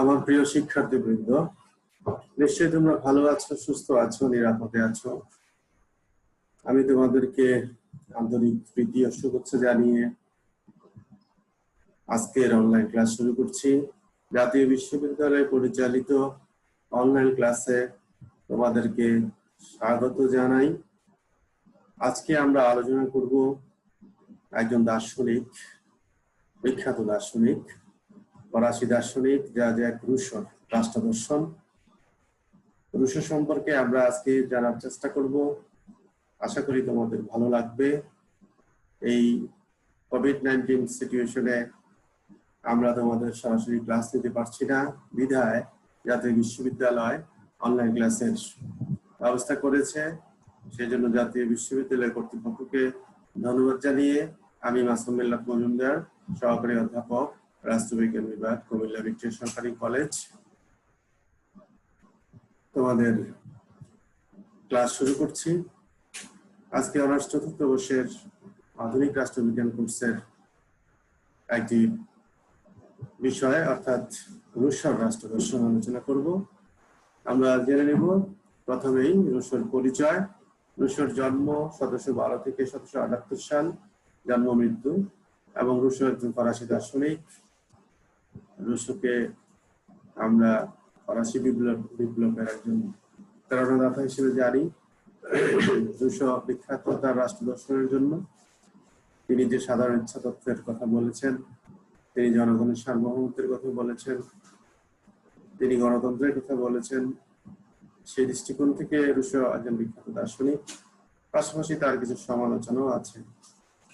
আমার প্রিয় শিক্ষার্থীবৃন্দ, নিশ্চয়ই তোমরা ভালো আছো, সুস্থ আছো, নিরাপদে আছো। আমি তোমাদেরকে আন্তরিক প্রীতি ও শুভেচ্ছা জানিয়ে আজকের অনলাইন ক্লাস শুরু করছি। জাতীয় বিশ্ববিদ্যালয় পরিচালিত অনলাইন ক্লাসে তোমাদেরকে স্বাগত জানাই। আজকে আমরা আলোচনা করব একজন দার্শনিক, বিখ্যাত দার্শনিক, ফরাসি দার্শনিক জ্যাক রুসোর রাষ্ট্র দর্শন। রুসো সম্পর্কে আমরা আজকে জানার চেষ্টা করব। আশা করি তোমাদের ভালো লাগবে। এই কোভিড-19 সিচুয়েশনে আমরা তোমাদের সরাসরি ক্লাস নিতে পারছি না, বিধায় জাতীয় বিশ্ববিদ্যালয় অনলাইন ক্লাসের ব্যবস্থা করেছে। সেই জন্য জাতীয় বিশ্ববিদ্যালয় কর্তৃপক্ষকে ধন্যবাদ জানিয়ে আমি মাসুম বিল্লাহ মজুমদার, সহকারী অধ্যাপক, রাষ্ট্রবিজ্ঞান বিভাগ, কুমিল্লা ভিক্টোরিয়া সরকারি কলেজ, তোমাদের ক্লাস শুরু করছি। আজকে অনার্স চতুর্থ বর্ষের আধুনিক রাষ্ট্রবিজ্ঞান কোর্সের একটি বিষয় অর্থাৎ রুশোর রাষ্ট্র দর্শন আলোচনা করব। আমরা জেনে নেব প্রথমেই রুশোর পরিচয়। রুশোর জন্ম 1712 থেকে 1778 সাল, জন্ম মৃত্যু, এবং রুশো একজন ফরাসি দার্শনিক। রুশোকে আমরা ফরাসি বিপ্লবের একজন প্রেরণাদাতা হিসেবে জানি। রুশো বিখ্যাত তার রাষ্ট্র দর্শনের জন্য। তিনি যে সাধারণ ইচ্ছা তত্ত্বের কথা বলেছেন, তিনি জনগণের সার্বভৌমত্বের কথা বলেছেন, তিনি গণতন্ত্রের কথা বলেছেন। সেই দৃষ্টিকোণ থেকে রুশো একজন বিখ্যাত দার্শনিক। পাশাপাশি তার কিছু সমালোচনাও আছে।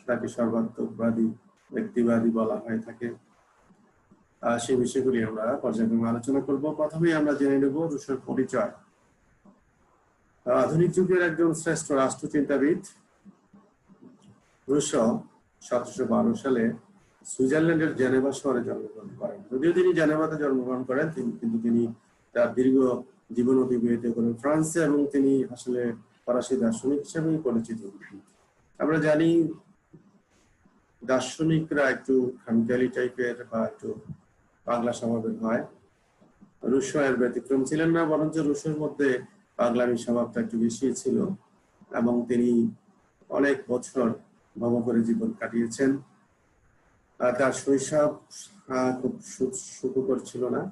তাকে সর্বাত্মকবাদী, ব্যক্তিবাদী বলা হয়ে থাকে। সেই বিষয়গুলি আমরা পর্যায়ক্রমে আলোচনা করব। প্রথমেই আমরা জেনে নেব রুশোর পরিচয়। আধুনিক যুগের একজন শ্রেষ্ঠ রাষ্ট্রচিন্তাবিদ। রুশো 1712 সালে সুইজারল্যান্ডের জেনেভা শহরে জন্মগ্রহণ করেন। যদিও তিনি জেনেভাতে জন্মগ্রহণ করেন, কিন্তু তিনি তার দীর্ঘ জীবন অতিবাহিত করেন ফ্রান্সে, এবং তিনি আসলে ফরাসি দার্শনিক হিসেবেই পরিচিত। আমরা জানি দার্শনিকরা একটু খামখেয়ালি টাইপের বা একটু পাগলা স্বভাবের হয়। রুশো এর ব্যতিক্রম ছিলেন না, বরঞ্চ রুশোর মধ্যে পাগলামি স্বভাবটা একটু বেশি ছিল, এবং তিনি অনেক বছর ভব করে জীবন কাটিয়েছেন। তার শৈশব খুব সুখকর ছিল না।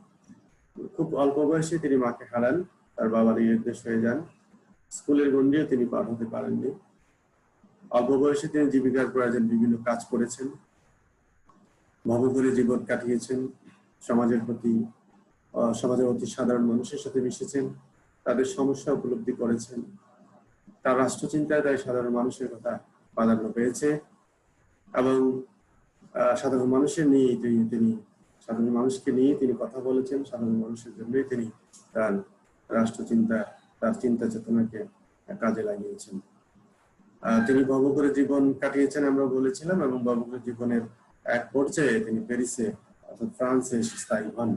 খুব অল্প বয়সে তিনি মাকে হারান, তার বাবা নির্দেশ হয়ে যান। স্কুলের গণ্ডিও তিনি পার হতে পারেননি। অল্প বয়সে তিনি জীবিকার প্রয়োজন বিভিন্ন কাজ করেছেন, ভব করে জীবন কাটিয়েছেন। সমাজের অতি সাধারণ মানুষের সাথে মিশেছেন, তাদের সমস্যা উপলব্ধি করেছেন। তার রাষ্ট্রচিন্তায় তাই সাধারণ মানুষের কথা প্রাধান্য পেয়েছে, এবং সাধারণ মানুষকে নিয়ে তিনি কথা বলেছেন। সাধারণ মানুষের জন্যই তিনি তার রাষ্ট্রচিন্তা, তার চিন্তা চেতনাকে কাজে লাগিয়েছেন। তিনি ভব করে জীবন কাটিয়েছেন আমরা বলেছিলাম, এবং ভব করে জীবনের এক পর্যায়ে তিনি প্যারিসে অর্থাৎ ফ্রান্সে স্থায়ী হন।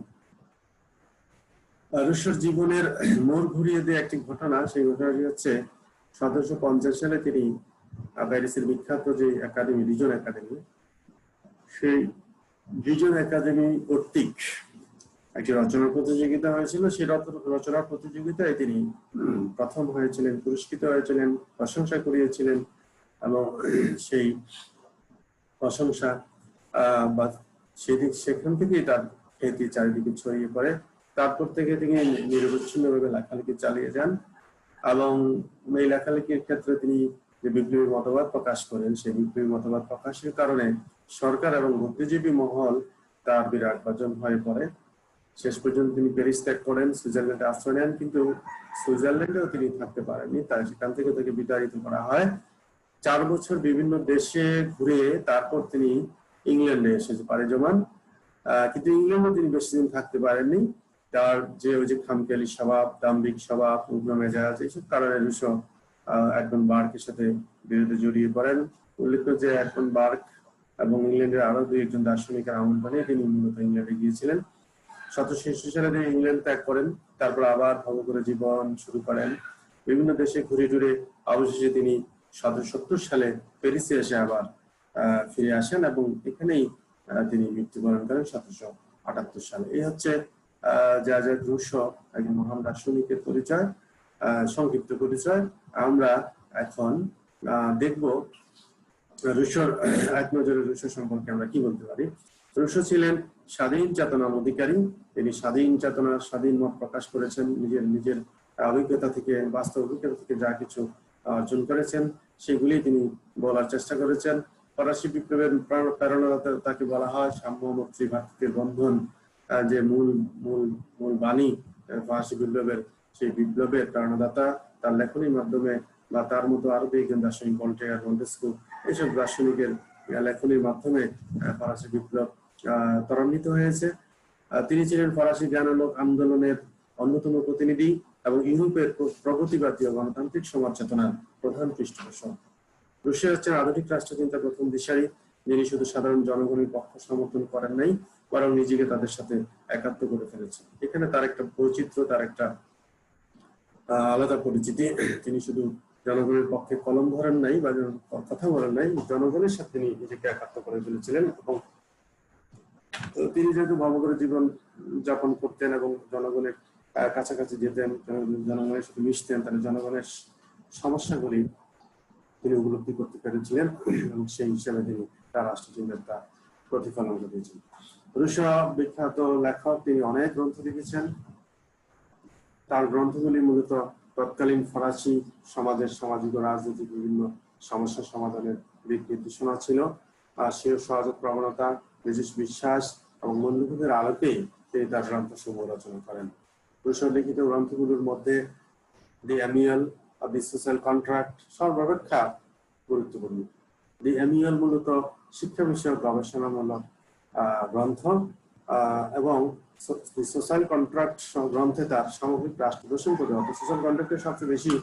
রুশোর জীবনের মোড় ঘুরিয়ে দিয়ে একটি ঘটনা, সেই ঘটনাটি হচ্ছে 1750 সালে তিনি প্যারিসের বিখ্যাত যে একাডেমি, ডিজন একাডেমি, সেই ডিজন একাডেমি কর্তৃক একটি রচনা প্রতিযোগিতা হয়েছিল। সেই রচনা প্রতিযোগিতায় তিনি প্রথম হয়েছিলেন, পুরস্কৃত হয়েছিলেন, প্রশংসা কুড়িয়েছিলেন, এবং সেই প্রশংসা বা সেখান থেকেই তার খ্যাতি চারিদিকে ছড়িয়ে পড়ে। তারপর থেকে তিনি নিরবচ্ছিন্নভাবে লেখালেখি চালিয়ে যান, এবং এই লেখালেখির ক্ষেত্রে তিনি যে বিপ্লবী মতবাদ প্রকাশ করেন, সেই বিপ্লবী মতবাদ প্রকাশের কারণে সরকার এবং বুদ্ধিজীবী মহল তার বিরাট ভাজন হয়ে পড়ে। শেষ পর্যন্ত তিনি প্যারিস ত্যাগ করেন, সুইজারল্যান্ডে আশ্রয় নেন, কিন্তু সুইজারল্যান্ডেও তিনি থাকতে পারেননি। তাই সেখান থেকে তাকে বিতাড়িত করা হয়। 4 বছর বিভিন্ন দেশে ঘুরে তারপর তিনি ইংল্যান্ডে এসে পাড়ি জমান, কিন্তু ইংল্যান্ডে তিনি বেশি দিন থাকতে পারেননি। তার ওই যে খামখেয়ালি স্বভাব, দাম্ভিক স্বভাব, উগ্র মেজাজ, এইসব কারণে রুশো এডমন্ড বার্কের সাথে বিরোধে জড়িয়ে পড়েন। উল্লেখ্য যে এডমন্ড বার্ক এবং ইংল্যান্ডের আরো 2-1 দার্শনিকের আমন্ত্রণে তিনি মূলত ইংল্যান্ডে গিয়েছিলেন। 1766 সালে তিনি ইংল্যান্ড ত্যাগ করেন, তারপর আবার ভব করে জীবন শুরু করেন। বিভিন্ন দেশে ঘুরে টুরে অবশেষে তিনি 1770 সালে প্যারিসে এসে আবার ফিরে আসেন, এবং এখানেই তিনি মৃত্যুবরণ করেন 1778 সালে। এই হচ্ছে জ্যাজেক রুসো একজন মহান দার্শনিকের পরিচয়, সংক্ষিপ্ত পরিচয়। আমরা এখন দেখব রুসোর এক নজরে রুসো সম্পর্কে আমরা কি বলতে পারি। রুসো ছিলেন স্বাধীন চেতনার অধিকারী। তিনি স্বাধীন চেতনার স্বাধীন মত প্রকাশ করেছেন, নিজের অভিজ্ঞতা থেকে, বাস্তব অভিজ্ঞতা থেকে যা কিছু অর্জন করেছেন সেগুলি তিনি বলার চেষ্টা করেছেন। ফরাসি বিপ্লবের প্রেরণাদাতা তাকে বলা হয়। সাম্য, মৈত্রী, ভ্রাতৃত্বের বন্ধন যে মূল মূল মূল বাণী ফরাসি বিপ্লবের, সেই বিপ্লবের প্রেরণাদাতা। তার লেখনীর মাধ্যমে বা তার মতো আরো একজন দার্শনিক ভলটেয়ার, মন্টেস্কু, এইসব দার্শনিকের লেখনীর মাধ্যমে ফরাসি বিপ্লব ত্বরান্বিত হয়েছে। তিনি ছিলেন ফরাসি জ্ঞান আন্দোলনের অন্যতম প্রতিনিধি এবং ইউরোপের প্রগতিবাদী ও গণতান্ত্রিক সমাজ চেতনার প্রধান পৃষ্ঠপোষক। রুশো হচ্ছেন আধুনিক রাষ্ট্রচিন্তার প্রথম দিশারি, যিনি শুধু সাধারণ জনগণের পক্ষ সমর্থন করেন নাই, বরং নিজেকে তাদের সাথে একাত্ম করে ফেলেছেন। এখানে তার একটা বৈচিত্র্য, তার একটা আলাদা পরিচিতি। তিনি শুধু জনগণের পক্ষে কলম ধরেন নাই বা কথা বলেন নাই, জনগণের সাথে তিনি নিজেকে একাত্ম করে ফেলেছিলেন। এবং তিনি যেহেতু ভবঘরে জীবন যাপন করতেন এবং জনগণের কাছাকাছি যেতেন, জনগণের সাথে মিশতেন, তাহলে জনগণের সমস্যাগুলি তিনি উপলব্ধি করতে পেরেছিলেন এবং সেই হিসাবে তিনি তার রাষ্ট্রচিন্তার প্রতিফলন ঘটিয়েছেন। রুশো বিখ্যাত লেখক, তিনি অনেক গ্রন্থ লিখেছেন। তার গ্রন্থগুলি মূলত তৎকালীন ফরাসি সমাজের সামাজিক ও রাজনৈতিক বিভিন্ন সমস্যা সমাধানের দিক নির্দেশনা ছিল। সেও সহজাত প্রবণতা, নিজস্ব বিশ্বাস এবং মূল্যবোধের আলোকে তিনি তার গ্রন্থসমূহ রচনা করেন। রুশোর লিখিত গ্রন্থগুলোর মধ্যে দি অ্যামিয়াল অফ দি সোশ্যাল কন্ট্রাক্ট সর্বাপেক্ষা গুরুত্বপূর্ণ। দি অ্যামিয়াল মূলত শিক্ষা বিষয়ক গবেষণামূলক গ্রন্থ এবং সোশ্যাল কন্ট্রাক্ট গ্রন্থে তার সামগ্রিক রাষ্ট্র দর্শন করে। সোশ্যাল কন্ট্রাক্টের সবচেয়ে বেশি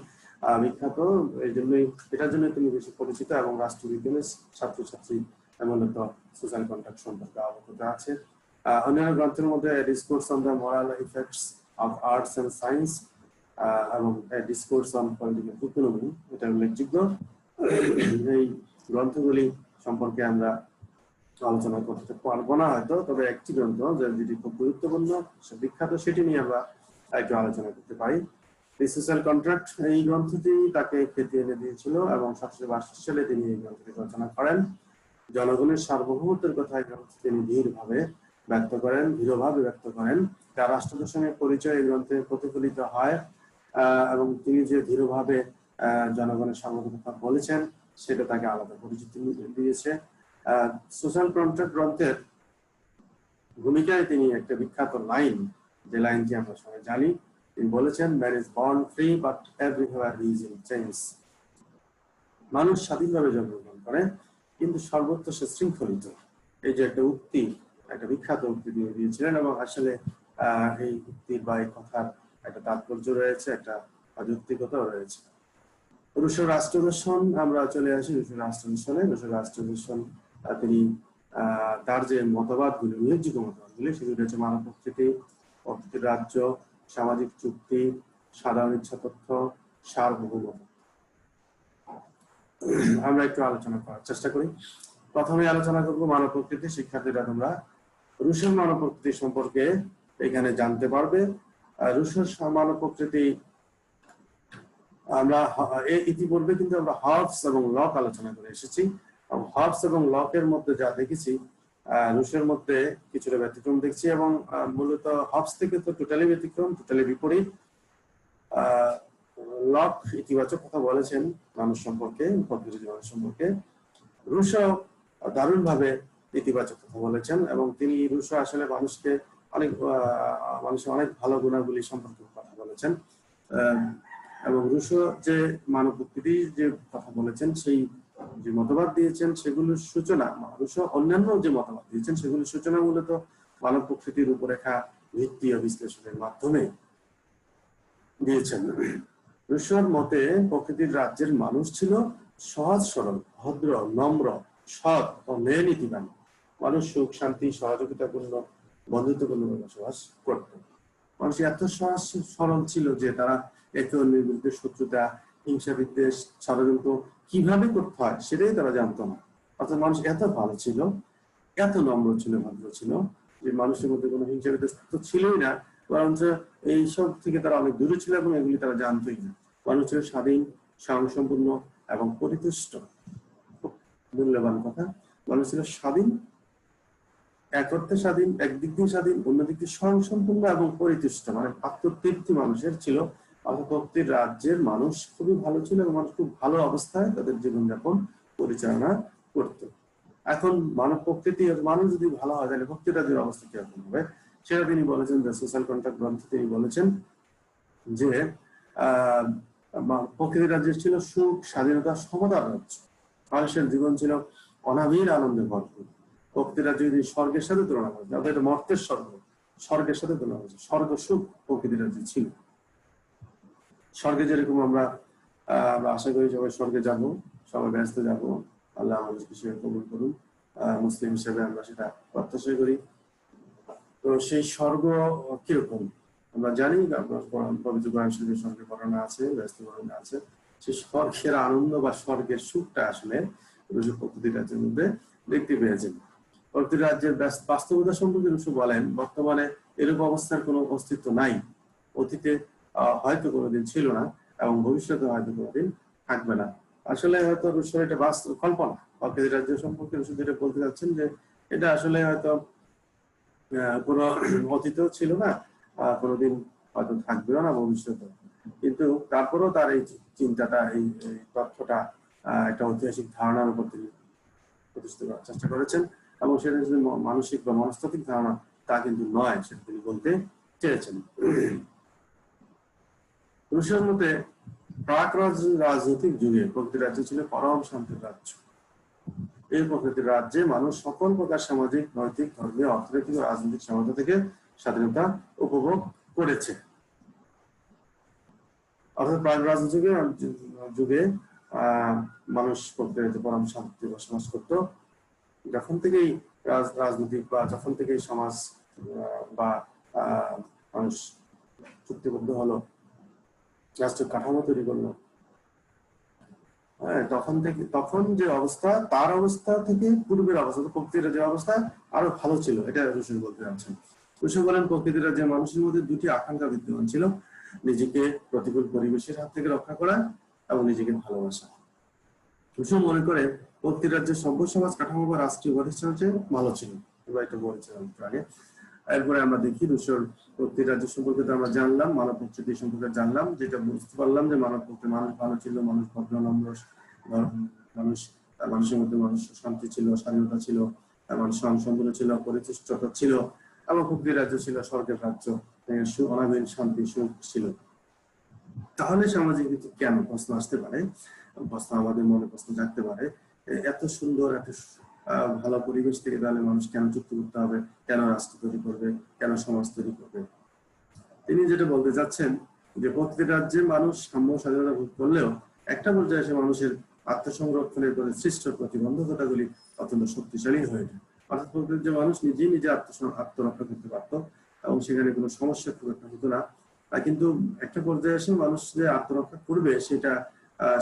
বিখ্যাত, এই জন্যই এটার জন্য তিনি বেশি পরিচিত এবং রাষ্ট্রবিজ্ঞানের ছাত্রছাত্রী মূলত সোশ্যাল কন্ট্রাক্ট সম্পর্কে অবগত আছে। অন্যান্য গ্রন্থের মধ্যে discourse on the moral effects of arts and science এবং ডিসকোর্স অন পলিটিক্যাল ইকোনমি এটা উল্লেখযোগ্য। এই গ্রন্থগুলি সম্পর্কে আমরা আলোচনা করতে পারবো না হয়তো, তবে একটি গ্রন্থ যেটি খুব গুরুত্বপূর্ণ, বিখ্যাত, সেটি নিয়ে আমরা একটু আলোচনা করতে পারি। দি সোশ্যাল কন্ট্রাক্ট এই গ্রন্থটি তাকে খ্যাতি এনে দিয়েছিল এবং 1762 সালে তিনি এই গ্রন্থটি রচনা করেন। জনগণের সার্বভৌমত্বের কথা এই গ্রন্থে তিনি দৃঢ়ভাবে ব্যক্ত করেন। তার রাষ্ট্র দর্শনের পরিচয় এই গ্রন্থে প্রতিফলিত হয় এবং তিনি যে দৃঢ়ভাবে জনগণের সার্বভৌমত্ব বলেছেন সেটা তাকে আলাদা পরিচিতি দিয়েছে। সোশ্যাল কন্ট্রাক্ট গ্রন্থের ভূমিকায় তিনি একটা বিখ্যাত লাইন, যে লাইনটি আমরা সবাই জানি, তিনি বলেছেন, man is born free but everywhere he is in chains. মানুষ স্বাধীনভাবে জন্মগ্রহণ করে কিন্তু সর্বত্র সে শৃঙ্খলিত। এই যে একটা উক্তি, একটা বিখ্যাত উক্তি তিনি দিয়েছিলেন এবং আসলে এই উক্তির বা এই কথার একটা তাৎপর্য রয়েছে, একটা যৌক্তিকতাও রয়েছে। রুশোর রাষ্ট্র দর্শন, আমরা চলে আসি রুশোর রাষ্ট্র দর্শনে। রুশোর রাষ্ট্র দর্শন তিনি তার যে মতবাদগুলি, উল্লেখযোগ্য মতবাদগুলি, সেগুলি হচ্ছে মানব প্রকৃতি, প্রকৃতির রাজ্য, সামাজিক চুক্তি, সাধারণ ইচ্ছা তথ্য, সার্বভৌমত্ব। আমরা একটু আলোচনা করার চেষ্টা করি। প্রথমে আলোচনা করবো মানব প্রকৃতি। শিক্ষার্থীরা তোমরা রুশোর মানব প্রকৃতি সম্পর্কে এখানে জানতে পারবে। রুশোর মানব প্রকৃতি আমরা ইতিপূর্বে কিন্তু আমরা হবস এবং লক আলোচনা করে এসেছি। হবস এবং লকের মধ্যে যা দেখেছি, রুশোর মধ্যে কিছুটা ব্যতিক্রম দেখছি এবং মূলত হবস থেকে তো টোটালি ব্যতিক্রম, টোটালি বিপরীত। লক ইতিবাচক কথা বলেছেন মানুষ সম্পর্কে, প্রকৃতি মানুষ সম্পর্কে। রুশো দারুণভাবে ইতিবাচক কথা বলেছেন এবং তিনি রুশো আসলে মানুষের অনেক ভালো গুণাবলী সম্পর্কে কথা বলেছেন এবং রুশো যে মানব প্রকৃতি যে কথা বলেছেন, সেই যে মতবাদ দিয়েছেন সেগুলোর সূচনা, রুশো অন্যান্য যে মতবাদ দিয়েছেন সেগুলোর সূচনা মূলত মানব প্রকৃতির রূপরেখা, ভিত্তি ও বিশ্লেষণের মাধ্যমে দিয়েছেন। রুশোর মতে প্রকৃতির রাজ্যের মানুষ ছিল সহজ সরল, ভদ্র, নম্র, সৎ ও ন্যায় নীতিবান। মানুষ সুখ, শান্তি, সহযোগিতাপূর্ণ, বন্ধুত্বপূর্ণ বসবাস করত। মানুষ এত সহজ সরল ছিল যে তারা একে অন্যের বিরুদ্ধে শত্রুতা, হিংসা, বিদ্বেষ, ষড়যন্ত্র কিভাবে করতে হয় সেটাই তারা জানতো না। অর্থাৎ মানুষ এত ভালো ছিল, এত নম্র ছিল, ভদ্র ছিল যে মানুষের মধ্যে কোনো হিংসা বিদ্বেষ তো ছিলই না, বরঞ্চ এইসব থেকে তারা অনেক দূরে ছিল এবং এগুলি তারা জানতোই না। মানুষ ছিল স্বাধীন, স্বয়ংসম্পূর্ণ এবং পরিতুষ্ট। খুব মূল্যবান কথা। মানুষ ছিল স্বাধীন, এক অর্থে স্বাধীন, একদিক দিয়ে স্বাধীন, অন্যদিক দিয়ে স্বয়ংসম্পূর্ণ এবং পরিতুষ্ট, মানে আত্মতৃপ্তি মানুষের ছিল। অর্থাৎ রাজ্যের মানুষ খুবই ভালো ছিল এবং মানুষ খুব ভালো অবস্থায় তাদের জীবনযাপন পরিচালনা করত। এখন মানব প্রকৃতি, মানুষ যদি ভালো হয় তাহলে ভক্তি রাজ্যের অবস্থা কিরকম হবে সেটা তিনি বলেছেন। দ্য সোশ্যাল কন্ট্রাক্ট গ্রন্থে তিনি বলেছেন যে প্রকৃতি রাজ্যের ছিল সুখ, স্বাধীনতা, সমতার রাজ্য। মানুষের জীবন ছিল অনাবিল আনন্দে ভরপুর। প্রকৃতি রাজ্য যদি স্বর্গের সাথে তুলনা করা যায়, এটা মর্তের স্বর্গ, স্বর্গের সাথে তুলনা করা যায়, স্বর্গ সুখ প্রকৃতি রাজ্যে ছিল। স্বর্গে যেরকম আমরা আশা করি সবাই স্বর্গে যাব, সবাই ব্যস্ত যাব, আল্লাহ আমাদেরকে সেটা কবুল করুন, মুসলিম হিসেবে আমরা সেটা প্রত্যাশা করি। তো সেই স্বর্গ কিরকম আমরা জানি, পবিত্র কোরআন শরীফে স্বর্গের বর্ণনা আছে, ব্যস্ত বর্ণনা আছে। সেই স্বর্গের আনন্দ বা স্বর্গের সুখটা আসলে প্রকৃতি রাজ্যের মধ্যে দেখতে পেয়েছেন। প্রকৃতি রাজ্যের বাস্তবতা সম্পর্কে রুশো বলেন, বর্তমানে এরকম অবস্থার কোনো অস্তিত্ব নাই। অতীতে হয়তো কোনোদিন ছিল না এবং ভবিষ্যতে হয়তো কোনোদিন থাকবে না। আসলে হয়তো রুশোর এটা বাস্তব কল্পনা। প্রকৃতি রাজ্য সম্পর্কে রুশো যেটা বলতে চাচ্ছেন যে এটা আসলে হয়তো কোনো অতীতেও ছিল না, কোনোদিন হয়তো থাকবেও না ভবিষ্যতে। কিন্তু তারপরেও তার এই চিন্তাটা, এই তথ্যটা একটা ঐতিহাসিক ধারণার উপর তিনি প্রতিষ্ঠিত করার চেষ্টা করেছেন এবং সেটা যদি মানসিক বা মনস্তাত্ত্বিক ধারণা তা কিন্তু নয়, সেটা তিনি বলতে চেয়েছেন। রুশের মতে প্রাক রাজনৈতিক যুগে প্রকৃতি রাজ্য ছিল পরম শান্তির রাজ্য। এই প্রকৃতির রাজ্যে মানুষ সকল প্রকার সামাজিক, নৈতিক, ধর্মীয়, অর্থনৈতিক ও রাজনৈতিক স্বাধীনতা থেকে স্বাধীনতা উপভোগ করেছে। অর্থাৎ প্রাক রাজনৈতিক যুগে মানুষ প্রকৃতিতে পরম শান্তি বসবাস করত। যখন থেকেই রাজনৈতিক বা যখন থেকেই সমাজ বা মানুষ চুক্তিবদ্ধ হলো, রাষ্ট্রের কাঠামো তৈরি করলো, তখন যে অবস্থা, তার অবস্থা থেকে পূর্বের অবস্থা, প্রকৃতির যে অবস্থা আরো ভালো ছিল, এটা রুশো বলতে যাচ্ছেন। রুশো বলেন প্রকৃতির যে মানুষের মধ্যে দুটি আকাঙ্ক্ষা বিদ্যমান ছিল, নিজেকে প্রতিকূল পরিবেশের হাত থেকে রক্ষা করা এবং নিজেকে ভালোবাসা। রুশো মনে করে প্রকৃতি রাজ্যের সভ্য সমাজ কাঠামো বা রাষ্ট্রীয় প্রতিষ্ঠানের চেয়ে ভালো ছিল। এবার এটা বলেছিলাম একটু আগে। এরপরে আমরা দেখি রুশোর প্রকৃতি রাজ্য সম্পর্কে আমরা জানলাম, মানব প্রকৃতি সম্পর্কে জানলাম, যেটা বুঝতে পারলাম যে মানব প্রকৃতি মানুষ ভালো ছিল, মানুষ ভদ্র নম্র, মানুষের মধ্যে মানুষ শান্তি ছিল, স্বাধীনতা ছিল, মানুষ স্বয়ংসম্পূর্ণ ছিল, পরিতুষ্টতা ছিল এবং প্রকৃতি রাজ্য ছিল স্বর্গের রাজ্য, অনাবিল শান্তি সুখ ছিল। তাহলে সামাজিক নীতি কেন প্রশ্ন আসতে পারে, প্রশ্ন আমাদের মনে প্রশ্ন জাগতে পারে, এত সুন্দর এত ভালো পরিবেশ থেকে তাহলে মানুষ কেন চুক্তি করতে হবে, কেন রাষ্ট্র তৈরি করবে, কেন সমাজ তৈরি করবে? তিনি যেটা বলতে চাচ্ছেন যে প্রত্যেক রাজ্যে মানুষ সাম্য স্বাধীনতা ভোগ করলেও একটা পর্যায়ে এসে মানুষের আত্মসংরক্ষণের প্রতি সৃষ্ট প্রতিবন্ধকতাগুলি অত্যন্ত শক্তিশালী হয়ে যায়। অর্থাৎ প্রত্যেক যে মানুষ নিজেই নিজে আত্মরক্ষা করতে পারতো এবং সেখানে কোনো সমস্যা খুব একটা হতো না। কিন্তু একটা পর্যায়ে এসে মানুষ যে আত্মরক্ষা করবে সেটা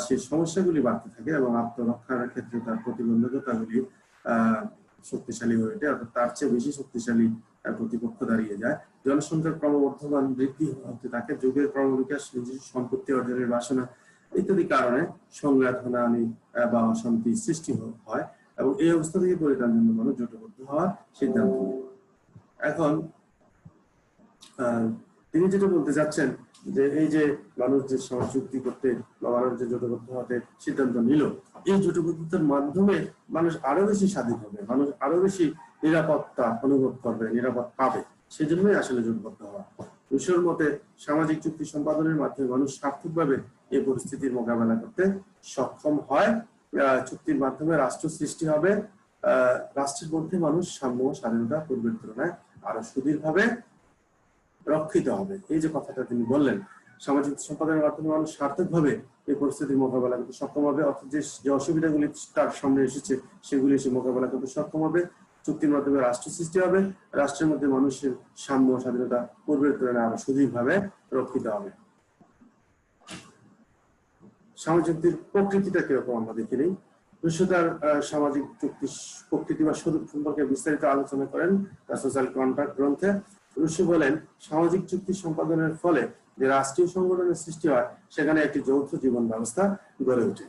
সেই সমস্যাগুলি বাড়তে থাকে এবং আত্মরক্ষার ক্ষেত্রে তার প্রতিবন্ধকতাগুলি শক্তিশালী হয়ে ওঠে, অর্থাৎ তার চেয়ে বেশি শক্তিশালী প্রতিপক্ষ দাঁড়িয়ে যায়। জনসংখ্যার ক্রমবর্ধমান বৃদ্ধি হতে থাকে, যুগের ক্রমবিকাশ, নিজস্ব সম্পত্তি অর্জনের বাসনা ইত্যাদি কারণে সংঘাত, হানাহানি বা অশান্তি সৃষ্টি হয় এবং এই অবস্থা থেকে পরিত্রাণের জন্য মানুষ জোটবদ্ধ হওয়ার সিদ্ধান্ত নেয়। এখন তিনি যেটা বলতে চাচ্ছেন যে এই যে মানুষ যে সমাজ চুক্তি করতে বা মানুষ যে জোটবদ্ধ হতে সিদ্ধান্ত নিল, এই জোটবদ্ধতার মাধ্যমে মানুষ আরো বেশি স্বাধীন হবে, মানুষ আরো বেশি নিরাপত্তা অনুভব করবে, নিরাপদ পাবে, সেজন্যই আসলে জোটবদ্ধ হওয়া। রুশোর মতে সামাজিক চুক্তি সম্পাদনের মাধ্যমে মানুষ সার্থকভাবে এই পরিস্থিতির মোকাবেলা করতে সক্ষম হয়। চুক্তির মাধ্যমে রাষ্ট্র সৃষ্টি হবে, রাষ্ট্রের মধ্যে মানুষ সাম্য স্বাধীনতা পূর্বের তুলনায় আরো সুদৃঢ়ভাবে রক্ষিত হবে। এই যে কথাটা তিনি বললেন, সামাজিক সম্পাদনের মাধ্যমে মানুষ সার্থকভাবে এই পরিস্থিতির মোকাবেলা করতে সক্ষম হবে, অর্থাৎ যে অসুবিধাগুলি তার সামনে এসেছে সেগুলি সে মোকাবেলা করতে সক্ষম হবে। চুক্তির মাধ্যমে রাষ্ট্র সৃষ্টি হবে, রাষ্ট্রের মধ্যে মানুষের সাম্য স্বাধীনতা পূর্বের তুলনায় আরো সুদৃঢ়ভাবে রক্ষিত হবে। সামাজিক চুক্তির প্রকৃতিটা কিরকম আমরা দেখে নিই। রুশো তার সামাজিক চুক্তি প্রকৃতি বা স্বরূপ সম্পর্কে বিস্তারিত আলোচনা করেন তার সোশ্যাল কন্ট্রাক্ট গ্রন্থে। রুশো বলেন, সামাজিক চুক্তি সম্পাদনের ফলে যে রাষ্ট্রীয় সংগঠনের সৃষ্টি হয় সেখানে একটি যৌথ জীবন ব্যবস্থা গড়ে ওঠে।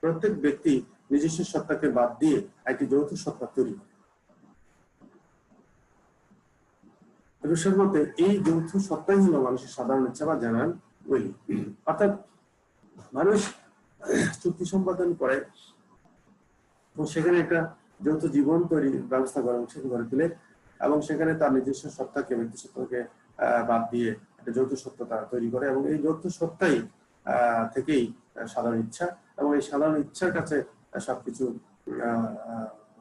প্রত্যেক ব্যক্তি নিজস্ব সত্তাকে বাদ দিয়ে একটি যৌথ সত্তা তৈরি করে। রুশোর মতে এই যৌথ সত্তাই হলো মানুষের সাধারণ ইচ্ছা বা জেনারেল উইল। অর্থাৎ মানুষ চুক্তি সম্পাদন করে এবং সেখানে একটা যৌথ জীবন তৈরি ব্যবস্থা গড়ে তোলে এবং সেখানে তার নিজস্ব সত্তাকে, ব্যক্তি সত্তাকে বাদ দিয়ে একটা যৌথ সত্তা তৈরি করে এবং এই যৌথ সত্তাই থেকেই সাধারণ ইচ্ছা এবং এই সাধারণ ইচ্ছার কাছে সবকিছু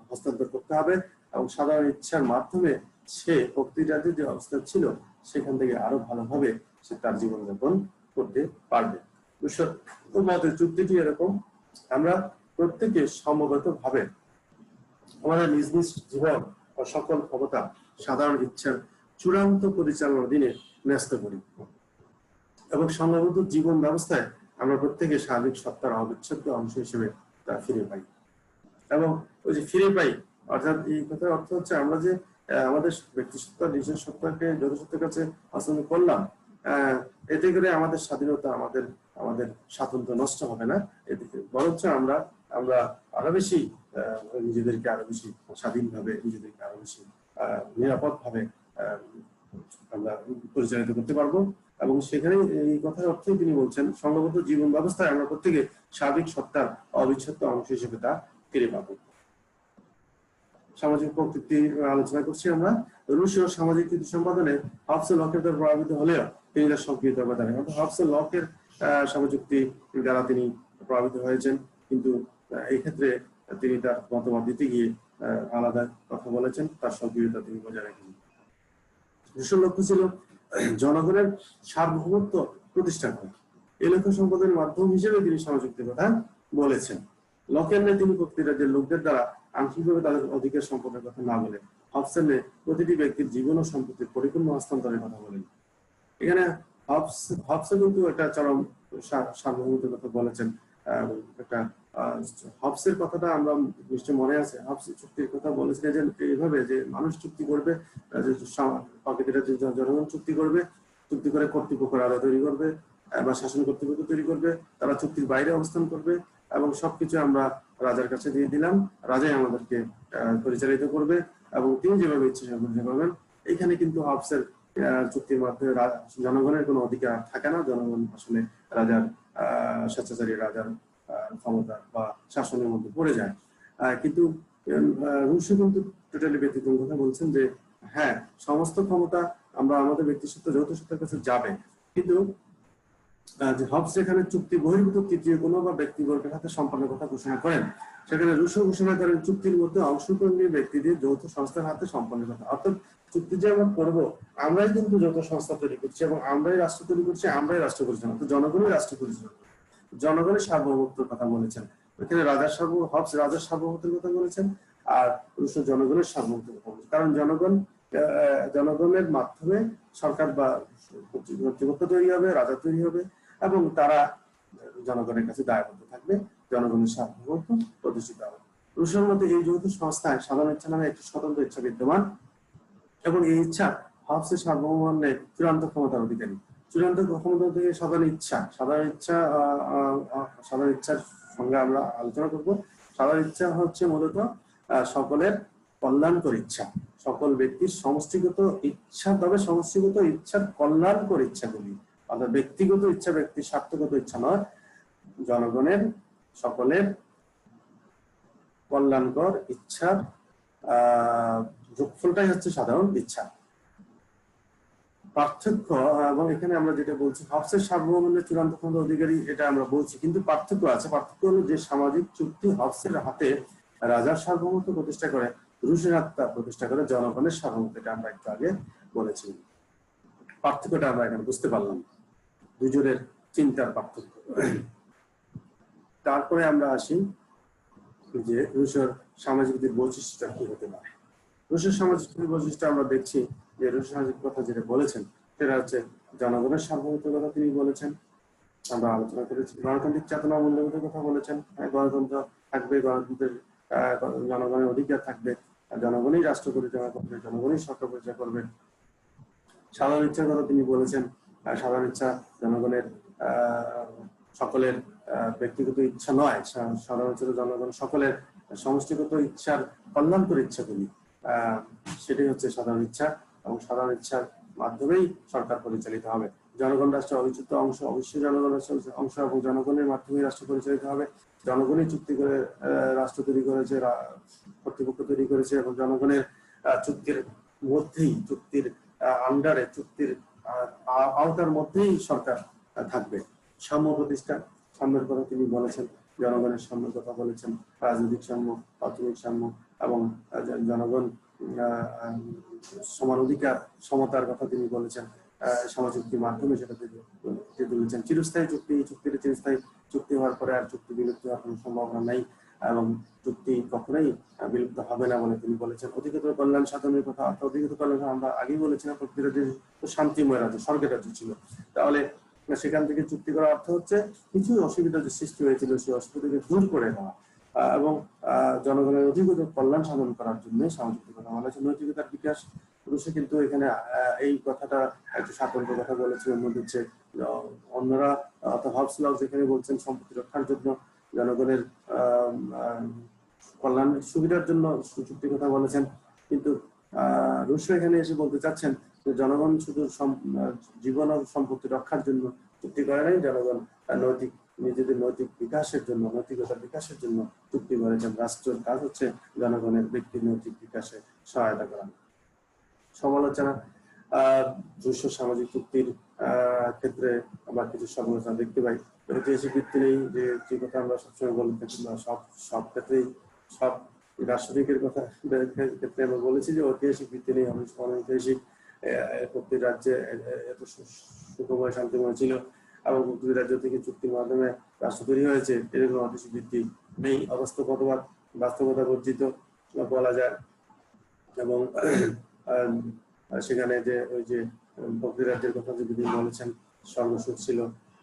হস্তান্তর করতে হবে এবং সাধারণ ইচ্ছার মাধ্যমে সে প্রকৃতির যে অবস্থা ছিল সেখান থেকে আরো ভালোভাবে সে তার জীবনযাপন করতে পারবে। মতের চুক্তিটি এরকম, আমরা প্রত্যেকে সমবেত ভাবে আমাদের নিজ নিজ জীবন ও সকল ক্ষমতা সাধারণ ইচ্ছার চূড়ান্ত পরিচালনার দিনে ন্যস্ত করি এবং সংঘবদ্ধ জীবন ব্যবস্থায় আমরা প্রত্যেকে স্বাভাবিক সত্তার অবিচ্ছেদ্য অংশ হিসেবে তা ফিরে পাই। এবং ওই যে ফিরে পাই অর্থাৎ এই কথার অর্থ হচ্ছে আমরা যে আমাদের ব্যক্তি সত্তা, নিজের সত্তাকে যথাসত্তার কাছে হস্তান্তর করলাম, এতে করে আমাদের স্বাধীনতা, আমাদের স্বাতন্ত্র্য নষ্ট হবে না, এদিকে বরঞ্চ আমরা আরো বেশি নিজেদেরকে আরো বেশি স্বাধীনভাবে, নিজেদেরকে আরো বেশি নিরাপদ ভাবে আমরা পরিচালিত করতে পারবো। এবং সেখানে এই কথার অর্থই তিনি বলছেন, সংঘবদ্ধ জীবন ব্যবস্থায় আমরা প্রত্যেকে স্বাভাবিক সত্তার অবিচ্ছেদ্য অংশ হিসেবে তা ফিরে পাবো। সামাজিক প্রকৃতি আলোচনা করছি আমরা। রুশো সামাজিক নীতি সম্পাদনে হবস লকের দ্বারা প্রভাবিত হলেও তিনি তার সক্রিয় অবদান রাখেন। হবস লকের সমাজযুক্তি দ্বারা তিনি প্রভাবিত হয়েছেন, কিন্তু এই ক্ষেত্রে তিনি তার মতামত দিতে গিয়ে আলাদা কথা বলেছেন, তার সক্রিয়তা তিনি বজায় রেখেছেন। রুশোর লক্ষ্য ছিল জনগণের সার্বভৌমত্ব প্রতিষ্ঠা করা। এই লক্ষ্য সম্পাদনের মাধ্যম হিসেবে তিনি সমাজযুক্তির কথা বলেছেন। লকের নেই তিনি প্রকৃতিরাজ্যের লোকদের দ্বারা আংশিকভাবে তাদের অধিকার সম্পদের কথা না বলে হবসের নেই প্রতিটি ব্যক্তির জীবন ও সম্পত্তির পরিপূর্ণ হস্তান্তরের কথা বলেন। এখানে হবসে কিন্তু একটা চরম সার্বভৌমত্বের কথা বলেছেন। একটা হবসের কথাটা আমরা নিশ্চয় মনে আছে, হবস চুক্তির কথা বলেছেন যে এইভাবে যে মানুষ চুক্তি করবে, প্রকৃতিরাজ্যের জনগণ চুক্তি করবে, চুক্তি করে কর্তৃপক্ষ রাজা তৈরি করবে বা শাসন কর্তৃপক্ষ তৈরি করবে, তারা চুক্তির বাইরে অবস্থান করবে এবং সবকিছু আমরা রাজার কাছে দিয়ে দিলাম, রাজাই আমাদেরকে পরিচালিত করবে এবং তিনি যেভাবে ইচ্ছে সেভাবে করবেন। এখানে কিন্তু হবসের চুক্তির মাধ্যমে জনগণের কোনো অধিকার থাকে না, জনগণ আসলে রাজার স্বেচ্ছাচারী রাজার ক্ষমতা বা শাসনের মধ্যে পড়ে যায়। কিন্তু রুশো কিন্তু টোটালি ব্যতিক্রম কথা বলছেন যে হ্যাঁ, সমস্ত ক্ষমতা আমরা আমাদের ব্যক্তিসত্ত্ব যৌথ সত্তার কাছে যাবে, কিন্তু হবস যেখানে চুক্তি বহির্ভূত তৃতীয় কোনো বা ব্যক্তিবর্গের হাতে সম্পন্নের কথা ঘোষণা করেন, সেখানে রুশো ঘোষণা করেন চুক্তির মধ্যে অংশগ্রহণী ব্যক্তিদের যৌথ সংস্থার হাতে সম্পন্নের কথা। অর্থাৎ চুক্তি যে আমরা করবো, আমরাই কিন্তু যৌথ সংস্থা তৈরি করছি এবং আমরাই রাষ্ট্র তৈরি করছি, আমরাই রাষ্ট্র পরিচালনা, জনগণই রাষ্ট্র পরিচালনা, জনগণের সার্বভৌমত্বের কথা বলেছেন। এখানে হবস রাজার সার্বভৌমত্বের কথা বলেছেন আর রুশো জনগণের সার্বভৌমত্বের কথা বলেছেন। কারণ জনগণের মাধ্যমে সরকার বা কর্তৃপক্ষ তৈরি হবে, রাজা তৈরি হবে এবং তারা জনগণের কাছে দায়বদ্ধ থাকবে, জনগণের সার্বভৌমত্ব প্রতিষ্ঠিত হবে। রুশোর মতে এই যৌথ সংস্থায় সাধারণ ইচ্ছা নামে একটি স্বতন্ত্র ইচ্ছা বিদ্যমান এবং এই ইচ্ছা হবসের সার্বভৌমের চূড়ান্ত ক্ষমতার অধিকারী। চূড়ান্ত ক্ষমতা থেকে সাধারণ ইচ্ছার সঙ্গে আমরা আলোচনা করব। সাধারণ ইচ্ছা হচ্ছে মূলত সকলের কল্যাণকর ইচ্ছা, সকল ব্যক্তির সমষ্টিগত ইচ্ছা, তবে সমষ্টিগত ইচ্ছার কল্যাণকর ইচ্ছাগুলি, অর্থাৎ ব্যক্তিগত ইচ্ছা, ব্যক্তির স্বার্থগত ইচ্ছা নয়, জনগণের সকলের কল্যাণকর ইচ্ছার যোগফলটাই হচ্ছে সাধারণ ইচ্ছা। পার্থক্য, এবং এখানে আমরা যেটা বলছি হবসের সার্বভৌমের চূড়ান্ত ক্ষমতা অধিকারী, এটা আমরা বলছি, কিন্তু পার্থক্য আছে। পার্থক্য হলো যে সামাজিক চুক্তি হবসের হাতে রাজার সার্বভৌমত্ব প্রতিষ্ঠা করে, রুশের হাতে প্রতিষ্ঠা করে জনগণের সার্বভৌমত্ব। এটা আমরা একটু আগে বলেছি, পার্থক্যটা আমরা এখানে বুঝতে পারলাম, দুজনের চিন্তার পার্থক্য। তারপরে আমরা আসি যে রুশের সামাজিক বৈশিষ্ট্যটা কি হতে পারে। রুশের সামাজিক বৈশিষ্ট্য আমরা দেখছি যে রুশ সামাজিক কথা যেটা বলেছেন সেটা হচ্ছে জনগণের সার্বভৌমত্বের কথা তিনি বলেছেন, আমরা আলোচনা করেছি। গণতান্ত্রিক চেতনা মূল্যবোধের কথা বলেছেন, গণতন্ত্র থাকবে, গণতন্ত্রের জনগণের অধিকার থাকবে, জনগণই রাষ্ট্র পরিচালনা করবে, জনগণই সরকার পরিচালনা করবে। সাধারণ ইচ্ছার কথা তিনি বলেছেন। সাধারণ ইচ্ছা জনগণের সকলের ব্যক্তিগত ইচ্ছা নয়, সাধারণ ইচ্ছা জনগণ সকলের সমষ্টিগত ইচ্ছার কল্যাণকর ইচ্ছাগুলি, সেটাই হচ্ছে সাধারণ ইচ্ছা। এবং সাধারণ ইচ্ছার মাধ্যমেই সরকার পরিচালিত হবে। জনগণ রাষ্ট্রের অবিচ্ছেদ্য অংশ, অবশ্যই জনগণ রাষ্ট্রের অংশ এবং জনগণের মাধ্যমেই রাষ্ট্র পরিচালিত হবে। জনগণই চুক্তি করে রাষ্ট্র তৈরি করেছে, কর্তৃপক্ষ তৈরি করেছে, এবং জনগণের চুক্তির মধ্যেই, চুক্তির আন্ডারে, চুক্তির আওতার মধ্যেই সরকার থাকবে। সাম্য প্রতিষ্ঠা, সাম্যের কথা তিনি বলেছেন, জনগণের সাম্যের কথা বলেছেন, রাজনৈতিক সাম্য, অর্থনৈতিক সাম্য, এবং জনগণ সমান অধিকার, সমতার কথা তিনি বলেছেন। সমাজচুক্তির মাধ্যমে সেটা বলেছেন। চিরস্থায়ী চুক্তি, চুক্তির চিরস্থায়ী চুক্তি হওয়ার পরে আর চুক্তি বিলুপ্ত হওয়ার কোনো সম্ভাবনা নেই, এবং চুক্তি কখনোই বিলুপ্ত হবে না বলে তিনি বলেছেন। অধিকতর কল্যাণ সাধনের কথা, অর্থাৎ অধিকতর কল্যাণ আমরা আগেই বলেছিলাম, প্রকৃতির শান্তিময় রাজ্য, স্বর্গের রাজ্য ছিল। তাহলে সেখান থেকে চুক্তি করার অর্থ হচ্ছে কিছু অসুবিধা যে সৃষ্টি হয়েছিল সেই অসুবিধাকে দূর করে দেওয়া এবং জনগণের অধিকতর কল্যাণ সাধন করার জন্য সামাজিক কথা বলা হয়েছে। নৈতিকতার বিকাশ রুশো কিন্তু এখানে এই কথাটা একটা স্বাতন্ত্র কথা বলেছিলেন। হচ্ছে অন্যরা অর্থাৎ হবস যেখানে বলছেন সম্পত্তি রক্ষার জন্য, জনগণের কল্যাণ সুবিধার জন্য চুক্তির কথা বলেছেন, কিন্তু রুশো এখানে এসে বলতে চাচ্ছেন যে জনগণ শুধু জীবন ও সম্পত্তি রক্ষার জন্য চুক্তি করে নাই, জনগণ নৈতিক, নিজেদের নৈতিক বিকাশের জন্য, নৈতিকতার বিকাশের জন্য চুক্তি করেছেন। রাষ্ট্রের কাজ হচ্ছে জনগণের ব্যক্তির নৈতিক বিকাশে সহায়তা করা। সমালোচনা, রুশো সামাজিক চুক্তির ক্ষেত্রে আমরা কিছু সমালোচনা দেখতে পাই। ঐতিহাসিক ভিত্তি নেই, যে কথা আমরা সবসময় বলে থাকি, সব ক্ষেত্রেই, সব রাষ্ট্রনীতির কথা ক্ষেত্রে আমরা বলেছি যে ঐতিহাসিক ভিত্তি নেই। ঐতিহাসিক প্রতি রাজ্যে এত সুখময় শান্তিময় ছিল এবং প্রতি রাজ্য থেকে চুক্তির মাধ্যমে রাষ্ট্র তৈরি হয়েছে, এরকম ঐতিহাসিক ভিত্তি নেই। অবাস্তবতাবাদ, বাস্তবতা বর্জিত বলা যায়। এবং সেখানে যে ওই যে প্রকৃতি রাজ্যের কথা যে তিনি বলেছেন, স্বর্গসুখ ছিল,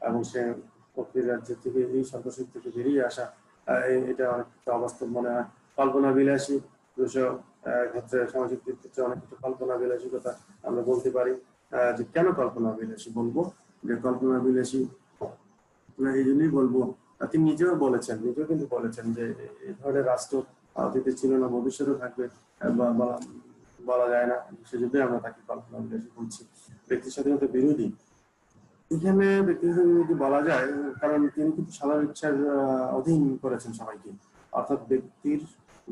এবং সে প্রকৃতি রাজ্য থেকে এই স্বর্গসুখ থেকে বেরিয়ে আসা, এটা অনেকটা অবাস্তব মনে হয়। কল্পনা বিলাসী, রুশো ক্ষেত্রে সামাজিক ক্ষেত্রে অনেক কিছু কল্পনা বিলাসিকতা আমরা বলতে পারি। যে কেন কল্পনা বিলাসী বলবো, যে কল্পনা বিলাসী এই জন্যই বলবো, তিনি নিজেও কিন্তু বলেছেন যে এই ধরনের রাষ্ট্র অতীতে ছিল না, ভবিষ্যতে থাকবে বলা যায় না, সেজন্যই আমরা তাকে কল্পনা বিলাসী বলছি। ব্যক্তি স্বাধীনতা বিরোধী, এখানে ব্যক্তি বিরোধী বলা যায় কারণ তিনি কিন্তু সাধারণ ইচ্ছার অধীন করেছেন সবাইকে, অর্থাৎ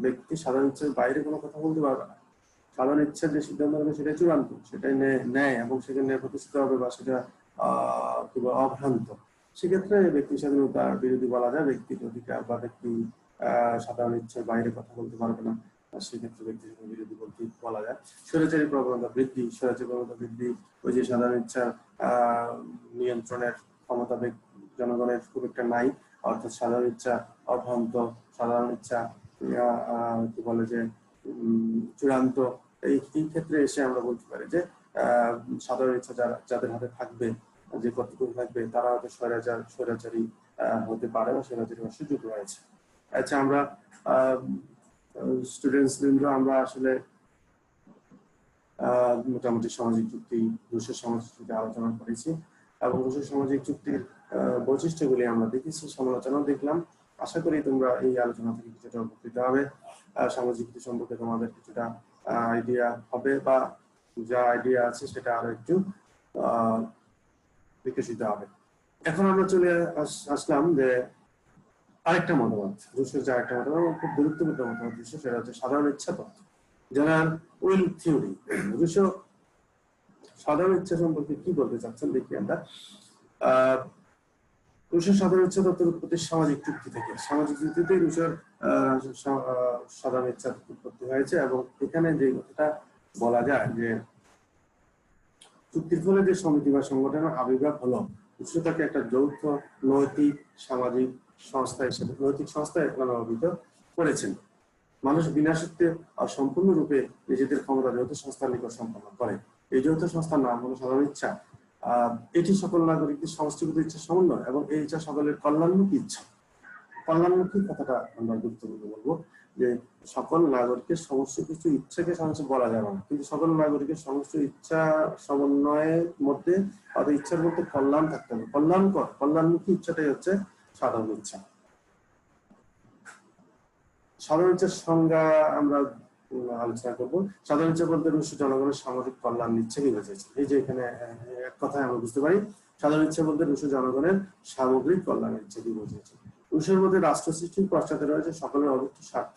ব্যক্তি সাধারণ ইচ্ছার বাইরে কোনো কথা বলতে পারবে না। সাধারণ ইচ্ছার যে সিদ্ধান্ত হবে সেটাই চূড়ান্ত, সেটাই ন্যায়, এবং সেখানে প্রতিষ্ঠিত হবে বা সেটা অভ্রান্ত। সেক্ষেত্রে ব্যক্তি স্বাধীনতার বিরোধী বলা যায়। ব্যক্তির অধিকার বা ব্যক্তি সাধারণ ইচ্ছার বাইরে কথা বলতে পারবে না, সেক্ষেত্রে ব্যক্তি স্বাধীনতা বিরোধী বলতে বলা যায়। স্বৈরাচারী প্রবণতা বৃদ্ধি, ওই যে সাধারণ ইচ্ছার নিয়ন্ত্রণের ক্ষমতা জনগণের খুব একটা নাই, অর্থাৎ সাধারণ ইচ্ছা অভ্রান্ত, সাধারণ ইচ্ছা কি বলে যে চূড়ান্ত। এই ক্ষেত্রে এসে আমরা বলতে পারি যে সাধারণ ইচ্ছা যাদের হাতে থাকবে, যে কর্তৃপক্ষ থাকবে, তারা হয়তো স্বৈরাচারী হতে পারে বা স্বৈরাচারী হওয়ার সুযোগ রয়েছে। আচ্ছা, আমরা স্টুডেন্টস বৃন্দ, আমরা আসলে মোটামুটি সামাজিক চুক্তি, রুশো সামাজিক চুক্তি আলোচনা করেছি এবং রুশো সামাজিক চুক্তির বৈশিষ্ট্যগুলি আমরা দেখেছি, সমালোচনা দেখলাম। আশা করি তোমরা এই আলোচনা থেকে কিছুটা উপকৃত হবে, সামাজিক চুক্তি সম্পর্কে তোমাদের কিছুটা আইডিয়া হবে, বা যা আইডিয়া আছে সেটা আরো একটু বিকশিত হবে। এখন আমরা চলে আসলাম যে আরেকটা মতবাদ, রুশোর যে আরেকটা মতবাদ, খুব গুরুত্বপূর্ণ মতবাদ রুশো, সেটা হচ্ছে সাধারণ ইচ্ছা তত্ত্ব, জেনারেল উইল থিওরি। রুশো সাধারণ ইচ্ছা সম্পর্কে কি বলতে চাচ্ছেন দেখি আমরা। রুশোর সাধারণ ইচ্ছা তত্ত্বের উৎপত্তি সামাজিক চুক্তি থেকে। সামাজিক চুক্তিতেই রুশোর সাধারণ ইচ্ছা উৎপত্তি হয়েছে, এবং এখানে যে কথাটা বলা যায় যে চুক্তির ফলে যে সমিতি বা সংগঠনের আবির্ভাব হলো, রুশো তাকে একটা যৌথ নৈতিক সামাজিক সংস্থা হিসেবে, নৈতিক সংস্থায় অভিহিত করেছেন। মানুষ বিনা শর্তে সম্পূর্ণরূপে নিজেদের ক্ষমতা যৌথ সংস্থার নিকট সম্পন্ন করে। এই যৌথ সংস্থার নাম হলো সাধারণ ইচ্ছা। এটি সকল নাগরিকদের সমষ্টিগত ইচ্ছা সমন্বয়, এবং এই ইচ্ছা সকলের কল্যাণমুখী ইচ্ছা। কল্যাণমুখী কথাটা আমরা গুরুত্বপূর্ণ বলবো। যে সকল নাগরিকের সমস্ত কিছু ইচ্ছাকে সমস্ত বলা যাবে না, কিন্তু সকল নাগরিকের সমস্ত ইচ্ছা সমন্বয়ের মধ্যে তাদের ইচ্ছার মধ্যে কল্যাণ থাকতে হবে। কল্যাণমুখী ইচ্ছাটাই হচ্ছে সাধারণ ইচ্ছা। সাধারণ ইচ্ছার সংজ্ঞা আমরা আলোচনা করবো। সাধারণ ইচ্ছা বলতে রুশ জনগণের সামাজিক কল্যাণ ইচ্ছাকে বোঝাচ্ছে। এই যে এখানে এক কথায় আমরা বুঝতে পারি, সাধারণ ইচ্ছা বলতে রুশ জনগণের সামগ্রিক কল্যাণের ইচ্ছাকে বোঝাচ্ছে। রুশের মধ্যে রাষ্ট্র সৃষ্টির পশ্চাতে রয়েছে সকলের অভিন্ন স্বার্থ।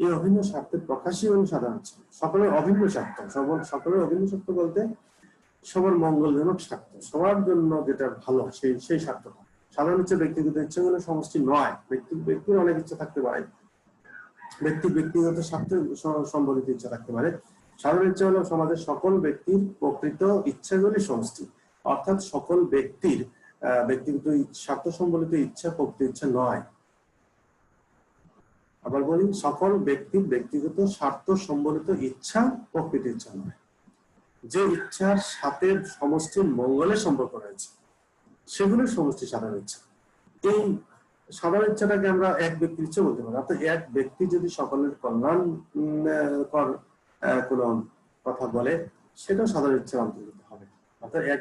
এই অভিন্ন স্বার্থের প্রকাশই হল সাধারণ ইচ্ছা। সকলের অভিন্ন স্বার্থ, সকলের অভিন্ন স্বার্থ বলতে সবার মঙ্গলজনক স্বার্থ, সবার জন্য যেটা ভালো সেই স্বার্থটা। সাধারণ ইচ্ছা ব্যক্তিগত ইচ্ছাগুলো সমষ্টি নয়। ব্যক্তির অনেক ইচ্ছা থাকতে পারে, ব্যক্তিগত স্বার্থ সম্বলিত ইচ্ছা থাকতে পারে। সাধারণ ইচ্ছা হলো সমাজের সকল ব্যক্তির প্রকৃত ইচ্ছাগুলি সমষ্টি, অর্থাৎ সকল ব্যক্তির ব্যক্তিগত স্বার্থ সম্বলিত ইচ্ছা প্রকৃত ইচ্ছা নয়। আবার বলি, সকল ব্যক্তির ব্যক্তিগত স্বার্থ সম্বলিত ইচ্ছা প্রকৃত ইচ্ছা নয়। যে ইচ্ছার সাথে সমষ্টির মঙ্গলের সম্পর্ক রয়েছে সেগুলোর সমষ্টি সাধারণ ইচ্ছা। এই সাধারণ ইচ্ছাটাকে আমরা এক ব্যক্তির ইচ্ছা বলতে পারি। অর্থাৎ এক ব্যক্তি যদি সকলের কল্যাণ কোন কথা বলে, সেটাও সাধারণ ইচ্ছার অন্তর্গত হবে। অর্থাৎ এক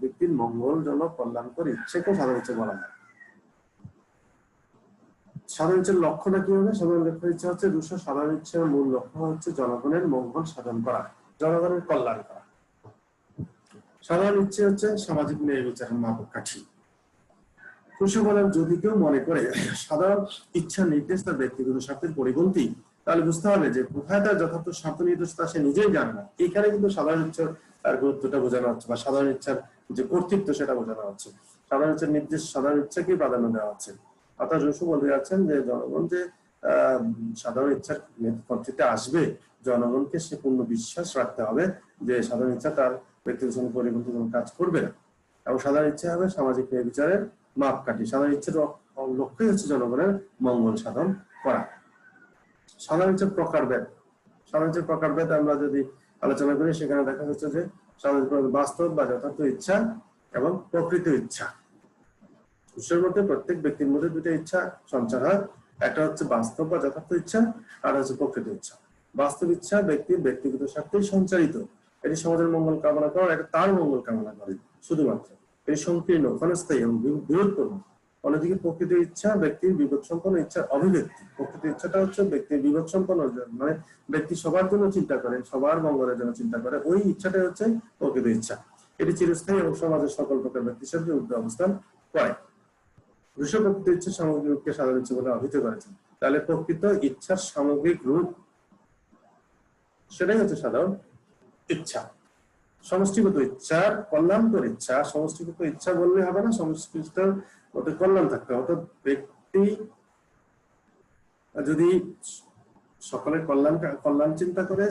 ব্যক্তির মঙ্গলজনক কল্যাণকর ইচ্ছাকেও সাধারণ ইচ্ছা বলা হয়। সাধারণ ইচ্ছার লক্ষ্যটা কি হবে? সাধারণ ইচ্ছা হচ্ছে সাধারণ ইচ্ছার মূল লক্ষ্য হচ্ছে জনগণের মঙ্গল সাধন করা, জনগণের কল্যাণ করা। সাধারণ ইচ্ছে হচ্ছে সামাজিক ন্যায় বিচারের মাপকাঠি। যদি কেউ মনে করে সাধারণ ইচ্ছা নির্দেশ তার ব্যক্তিগত স্বার্থের পরিপন্থী, তাহলে বুঝতে হবে যে কোথায় তার যথার্থ স্বার্থ নির্দেশ তা সে নিজেই জানে না। এখানে কিন্তু সাধারণ ইচ্ছার গুরুত্বটা বোঝানো হচ্ছে, বা সাধারণ ইচ্ছার যে কর্তৃত্ব সেটা বোঝানো হচ্ছে। সাধারণ ইচ্ছার নির্দেশ সাধারণ ইচ্ছাকে প্রাধান্য দেওয়া হচ্ছে। অর্থাৎ রুশো বলতে যাচ্ছেন যে জনগণ যে সাধারণ ইচ্ছার কর্তৃত্বে আসবে, জনগণকে সে পূর্ণ বিশ্বাস রাখতে হবে যে সাধারণ ইচ্ছা তার ব্যক্তিগত পরিপন্থী কোনো কাজ করবে না, এবং সাধারণ ইচ্ছা হবে সামাজিক ন্যায় বিচারের মাপকাঠি। সাধারণ ইচ্ছার লক্ষ্যই হচ্ছে জনগণের মঙ্গল সাধন করা। সাধারণ ইচ্ছার প্রকারভেদ। সাধারণ ইচ্ছার প্রকারভেদ আমরা যদি আলোচনা করি, সেখানে দেখা যাচ্ছে যে সাধারণ বাস্তব বা যথার্থ ইচ্ছা এবং প্রকৃত ইচ্ছা। ঈশ্বরের মধ্যে প্রত্যেক ব্যক্তির মধ্যে দুটো ইচ্ছা সঞ্চার হয়। একটা হচ্ছে বাস্তব বা যথার্থ ইচ্ছা, আর হচ্ছে প্রকৃত ইচ্ছা। বাস্তব ইচ্ছা ব্যক্তির ব্যক্তিগত স্বার্থেই সঞ্চারিত, এটি সমাজের মঙ্গল কামনা করে, এটা তার মঙ্গল কামনা করে শুধুমাত্র। এটি সংকীর্ণ, ক্ষণস্থায়ী এবং বিরোধপূর্ণ। অন্যদিকে প্রকৃত ইচ্ছা ব্যক্তির বিবেক সম্পন্ন ইচ্ছার অভিব্যক্তি। প্রকৃত ইচ্ছাটা হচ্ছে ব্যক্তির বিবেক সম্পন্ন, মানে ব্যক্তি সবার জন্য চিন্তা করে, সবার মঙ্গলের জন্য চিন্তা করে, ওই ইচ্ছাটাই হচ্ছে প্রকৃত ইচ্ছা। এটি চিরস্থায়ী এবং সমাজের সকল প্রকার ব্যক্তির সাথে ঊর্ধ্বে অবস্থান করে। রুশো প্রকৃত ইচ্ছার সামগ্রিক রূপকে সাধারণ ইচ্ছা বলে অভিহিত করেছেন। তাহলে প্রকৃত ইচ্ছার সামগ্রিক রূপ সেটাই হচ্ছে সাধারণ ইচ্ছা। সমষ্টিগত ইচ্ছা, কল্যাণকর ইচ্ছা। সমষ্টিগত ইচ্ছা বললে হবে না, সমষ্টির মধ্যে কল্যাণ থাকতে হবে। অর্থাৎ ব্যক্তি যদি সকলের কল্যাণ চিন্তা করে,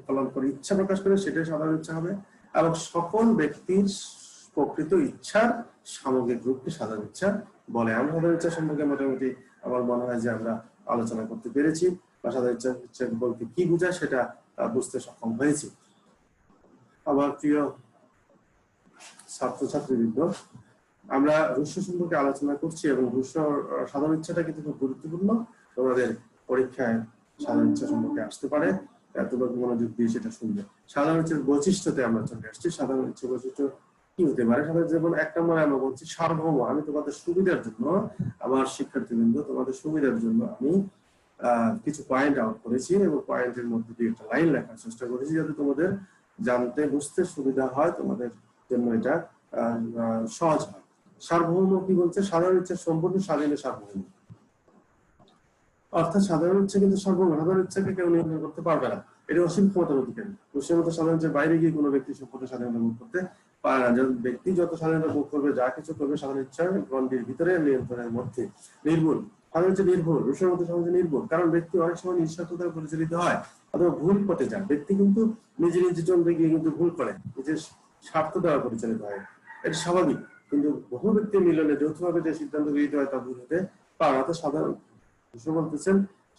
কল্যাণকর ইচ্ছা প্রকাশ করে, সেটাই সাধারণ ইচ্ছা হবে। এবং সকল ব্যক্তির প্রকৃত ইচ্ছার সামগ্রিক রূপকে সাধারণ ইচ্ছা বলে। আমরা সাধারণ ইচ্ছা সম্পর্কে মোটামুটি আমার মনে হয় যে আমরা আলোচনা করতে পেরেছি, বা সাধারণ ইচ্ছা বলতে কি বোঝায় সেটা বুঝতে সক্ষম হয়েছি। আমার প্রিয় ছাত্রছাত্রীবৃন্দ, আমরা রুশো সম্পর্কে আলোচনা করছি, এবং রুশোর সাধারণ ইচ্ছাটা কিন্তু খুব গুরুত্বপূর্ণ। তোমাদের পরীক্ষায় সাধারণ ইচ্ছা সম্পর্কে আসতে পারে, তোমাকে মনোযোগ দিয়ে সেটা শুনবে। সাধারণ ইচ্ছার বৈশিষ্ট্যতে আমরা চলে আসছি। সাধারণ ইচ্ছা বৈশিষ্ট্য কি হতে পারে? সাধারণ যেমন এক নম্বরে আমরা বলছি সার্বভৌম। আমি তোমাদের সুবিধার জন্য, আমার শিক্ষার্থীবৃন্দ তোমাদের সুবিধার জন্য আমি কিছু পয়েন্ট আউট করেছি, এবং পয়েন্টের মধ্যে দিয়ে একটা লাইন লেখার চেষ্টা করেছি, যাতে তোমাদের জানতে বুঝতে সুবিধা হয়, তোমাদের জন্য এটা সহজ হয়। সার্বভৌম কি বলছে? সাধারণ ইচ্ছা সম্পূর্ণ স্বাধীন সার্বভৌম। অর্থাৎ সাধারণ ইচ্ছা কিন্তু সার্বভৌম, সাধারণ ইচ্ছাকে কেউ নিয়ন্ত্রণ করতে পারবে না। এটা অসীম ক্ষমতার অধিকারী। অসীম সাধারণ ইচ্ছার বাইরে গিয়ে কোনো ব্যক্তি সম্পূর্ণ স্বাধীনতা ভোগ করতে পারে না। ব্যক্তি যত স্বাধীনতা ভোগ করবে, যা কিছু করবে, সাধারণ ইচ্ছার গণ্ডির ভিতরে, নিয়ন্ত্রণের মধ্যে। নির্ভুল, সাধারণ ইচ্ছা নির্ভুল, রুশোর মধ্যে সমাজে নির্ভুল। কারণ ব্যক্তি অনেক সময় নিঃস্বার্থতায় পরিচালিত হয় অথবা ভুল পথে যায়। ব্যক্তি কিন্তু নিজে চলতে গিয়ে কিন্তু ভুল করে, নিজের স্বার্থ দ্বারা পরিচালিত হয়, এটা স্বাভাবিক। কিন্তু বহু ব্যক্তির মিলনে যৌথভাবে যে সিদ্ধান্ত গৃহীত হয় তা ভুল হতে পারে। অর্থাৎ রুশো বলতেছেন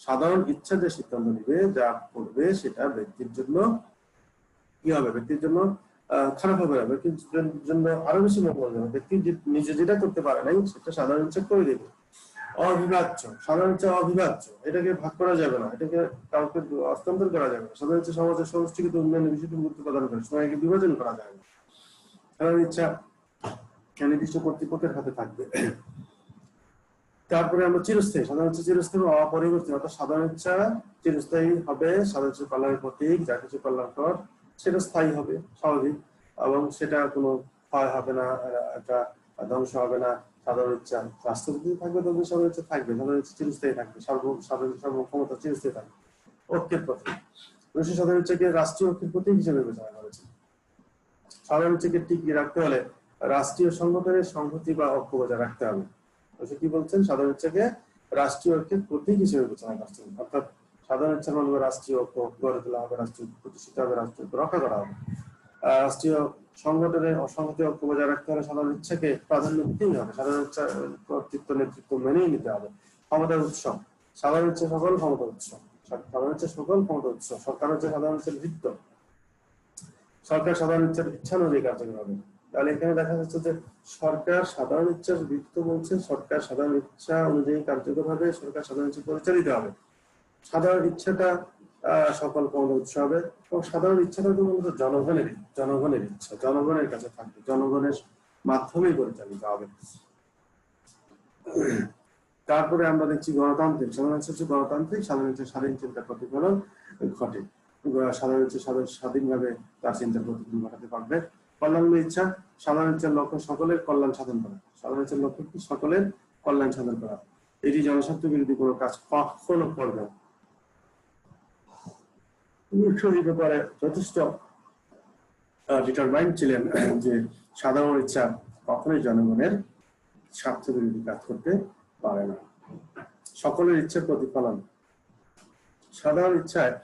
সাধারণ ইচ্ছা যে সিদ্ধান্ত নিবে, যা করবে, সেটা ব্যক্তির জন্য কি হবে? ব্যক্তির জন্য খারাপ হবে না, ব্যক্তির জন্য আরো বেশি মঙ্গল হবে। ব্যক্তি নিজে যেটা করতে পারে নাই, সেটা সাধারণ ইচ্ছা করে দেবে। অবিভাজ্য, সাধারণ ইচ্ছা অবিভাজ্য, এটাকে ভাগ করা যাবে না, এটাকে কাউকে হস্তান্তর করা যাবে না। সাধারণ ইচ্ছা সমাজের সমষ্টিগত উন্নয়নের বিষয়টি গুরুত্ব প্রদান করে, সবাইকে বিভাজন করা যায় না। সাধারণ ইচ্ছা নির্দিষ্ট কর্তৃপক্ষের হাতে থাকবে। তারপরে আমরা চিরস্থায়ী, সাধারণ ইচ্ছা চিরস্থায়ী অপরিবর্তনীয়, অর্থাৎ সাধারণ ইচ্ছা চিরস্থায়ী হবে, সাধারণ ইচ্ছা কল্যাণের প্রতীক, যা কিছু কল্যাণকর সেটা স্থায়ী হবে, স্বাভাবিক, এবং সেটা কোনো ক্ষয় হবে না, একটা ধ্বংস হবে না। সাধারণ ইচ্ছা রাষ্ট্রপতি থাকবে, তবে সাধারণ ইচ্ছা থাকবে, সাধারণ ইচ্ছা চিরস্থায়ী থাকবে, সর্বক্ষমতা চিরস্থায়ী থাকবে। ঐক্যের প্রতীক, সাধারণ ইচ্ছাকে রাষ্ট্রীয় ঐক্যের প্রতীক হিসেবে বিবেচনা করেছে। সাধারণ ইচ্ছাকে টিকিয়ে রাখতে হলে রাষ্ট্রীয় সংগঠনের সংহতি বা ঐক্য বজায় রাখতে হবে। কি বলছেন, সাধারণ ইচ্ছাকে রাষ্ট্রীয় ঐক্যের প্রতীক হিসেবে বিবেচনা করছেন, অর্থাৎ সাধারণ ইচ্ছার মাধ্যমে রাষ্ট্রীয় ঐক্য গড়ে তোলা হবে, রাষ্ট্রীয় প্রতিষ্ঠিত হবে, রাষ্ট্রীয় রক্ষা করা হবে। রাষ্ট্রীয় সংগঠনের অসংহতি ঐক্য বজায় রাখতে হলে সাধারণ ইচ্ছাকে প্রাধান্য দিতেই হবে, সাধারণ ইচ্ছা কর্তৃত্ব নেতৃত্ব মেনেই নিতে হবে। ক্ষমতার উৎস, সাধারণ ইচ্ছা সকল ক্ষমতার উৎস, সাধারণ ইচ্ছা সকল ক্ষমতার উৎস। সরকার হচ্ছে সাধারণ ইচ্ছার ভিত্ত, সরকার সাধারণ ইচ্ছার ইচ্ছা অনুযায়ী কার্যকর হবে। তাহলে এখানে দেখা যাচ্ছে যে সরকার সাধারণ ইচ্ছার ভিত্ত বলছে, সরকার সাধারণ ইচ্ছা অনুযায়ী কার্যকর হবে, সরকার সাধারণ ইচ্ছা পরিচালিত হবে। সাধারণ ইচ্ছাটা সকল ক্ষমতার উৎস হবে, এবং সাধারণ ইচ্ছাটা তো মূলত জনগণের ইচ্ছা, জনগণের কাছে থাকবে, জনগণের মাধ্যমেই পরিচালিত হবে। তারপরে আমরা দেখছি গণতান্ত্রিক, সাধারণ ইচ্ছা হচ্ছে গণতান্ত্রিক, সাধারণ ইচ্ছা স্বাধীন চিন্তার প্রতিফলন ঘটে, সাধারণ ইচ্ছা স্বাধীনভাবে তার চিন্তার প্রতিফলন ঘটাতে পারবে। কল্যাণ ইচ্ছা, সাধারণ ইচ্ছার লক্ষ্য সকলের কল্যাণ সাধন করা, সাধারণ ইচ্ছার লক্ষ্য কি সকলের কল্যাণ সাধন করা, এটি জনস্বার্থ বিরোধী কোনো কাজ কখনো করবে না। ব্যাপারে যথেষ্ট ডিটারমাইন্ড ছিলেন যে সাধারণ ইচ্ছা কখনোই জনগণের স্বার্থ বিরোধী কাজ করতে পারে না। সকলের ইচ্ছার প্রতিফলন, সাধারণ ইচ্ছায়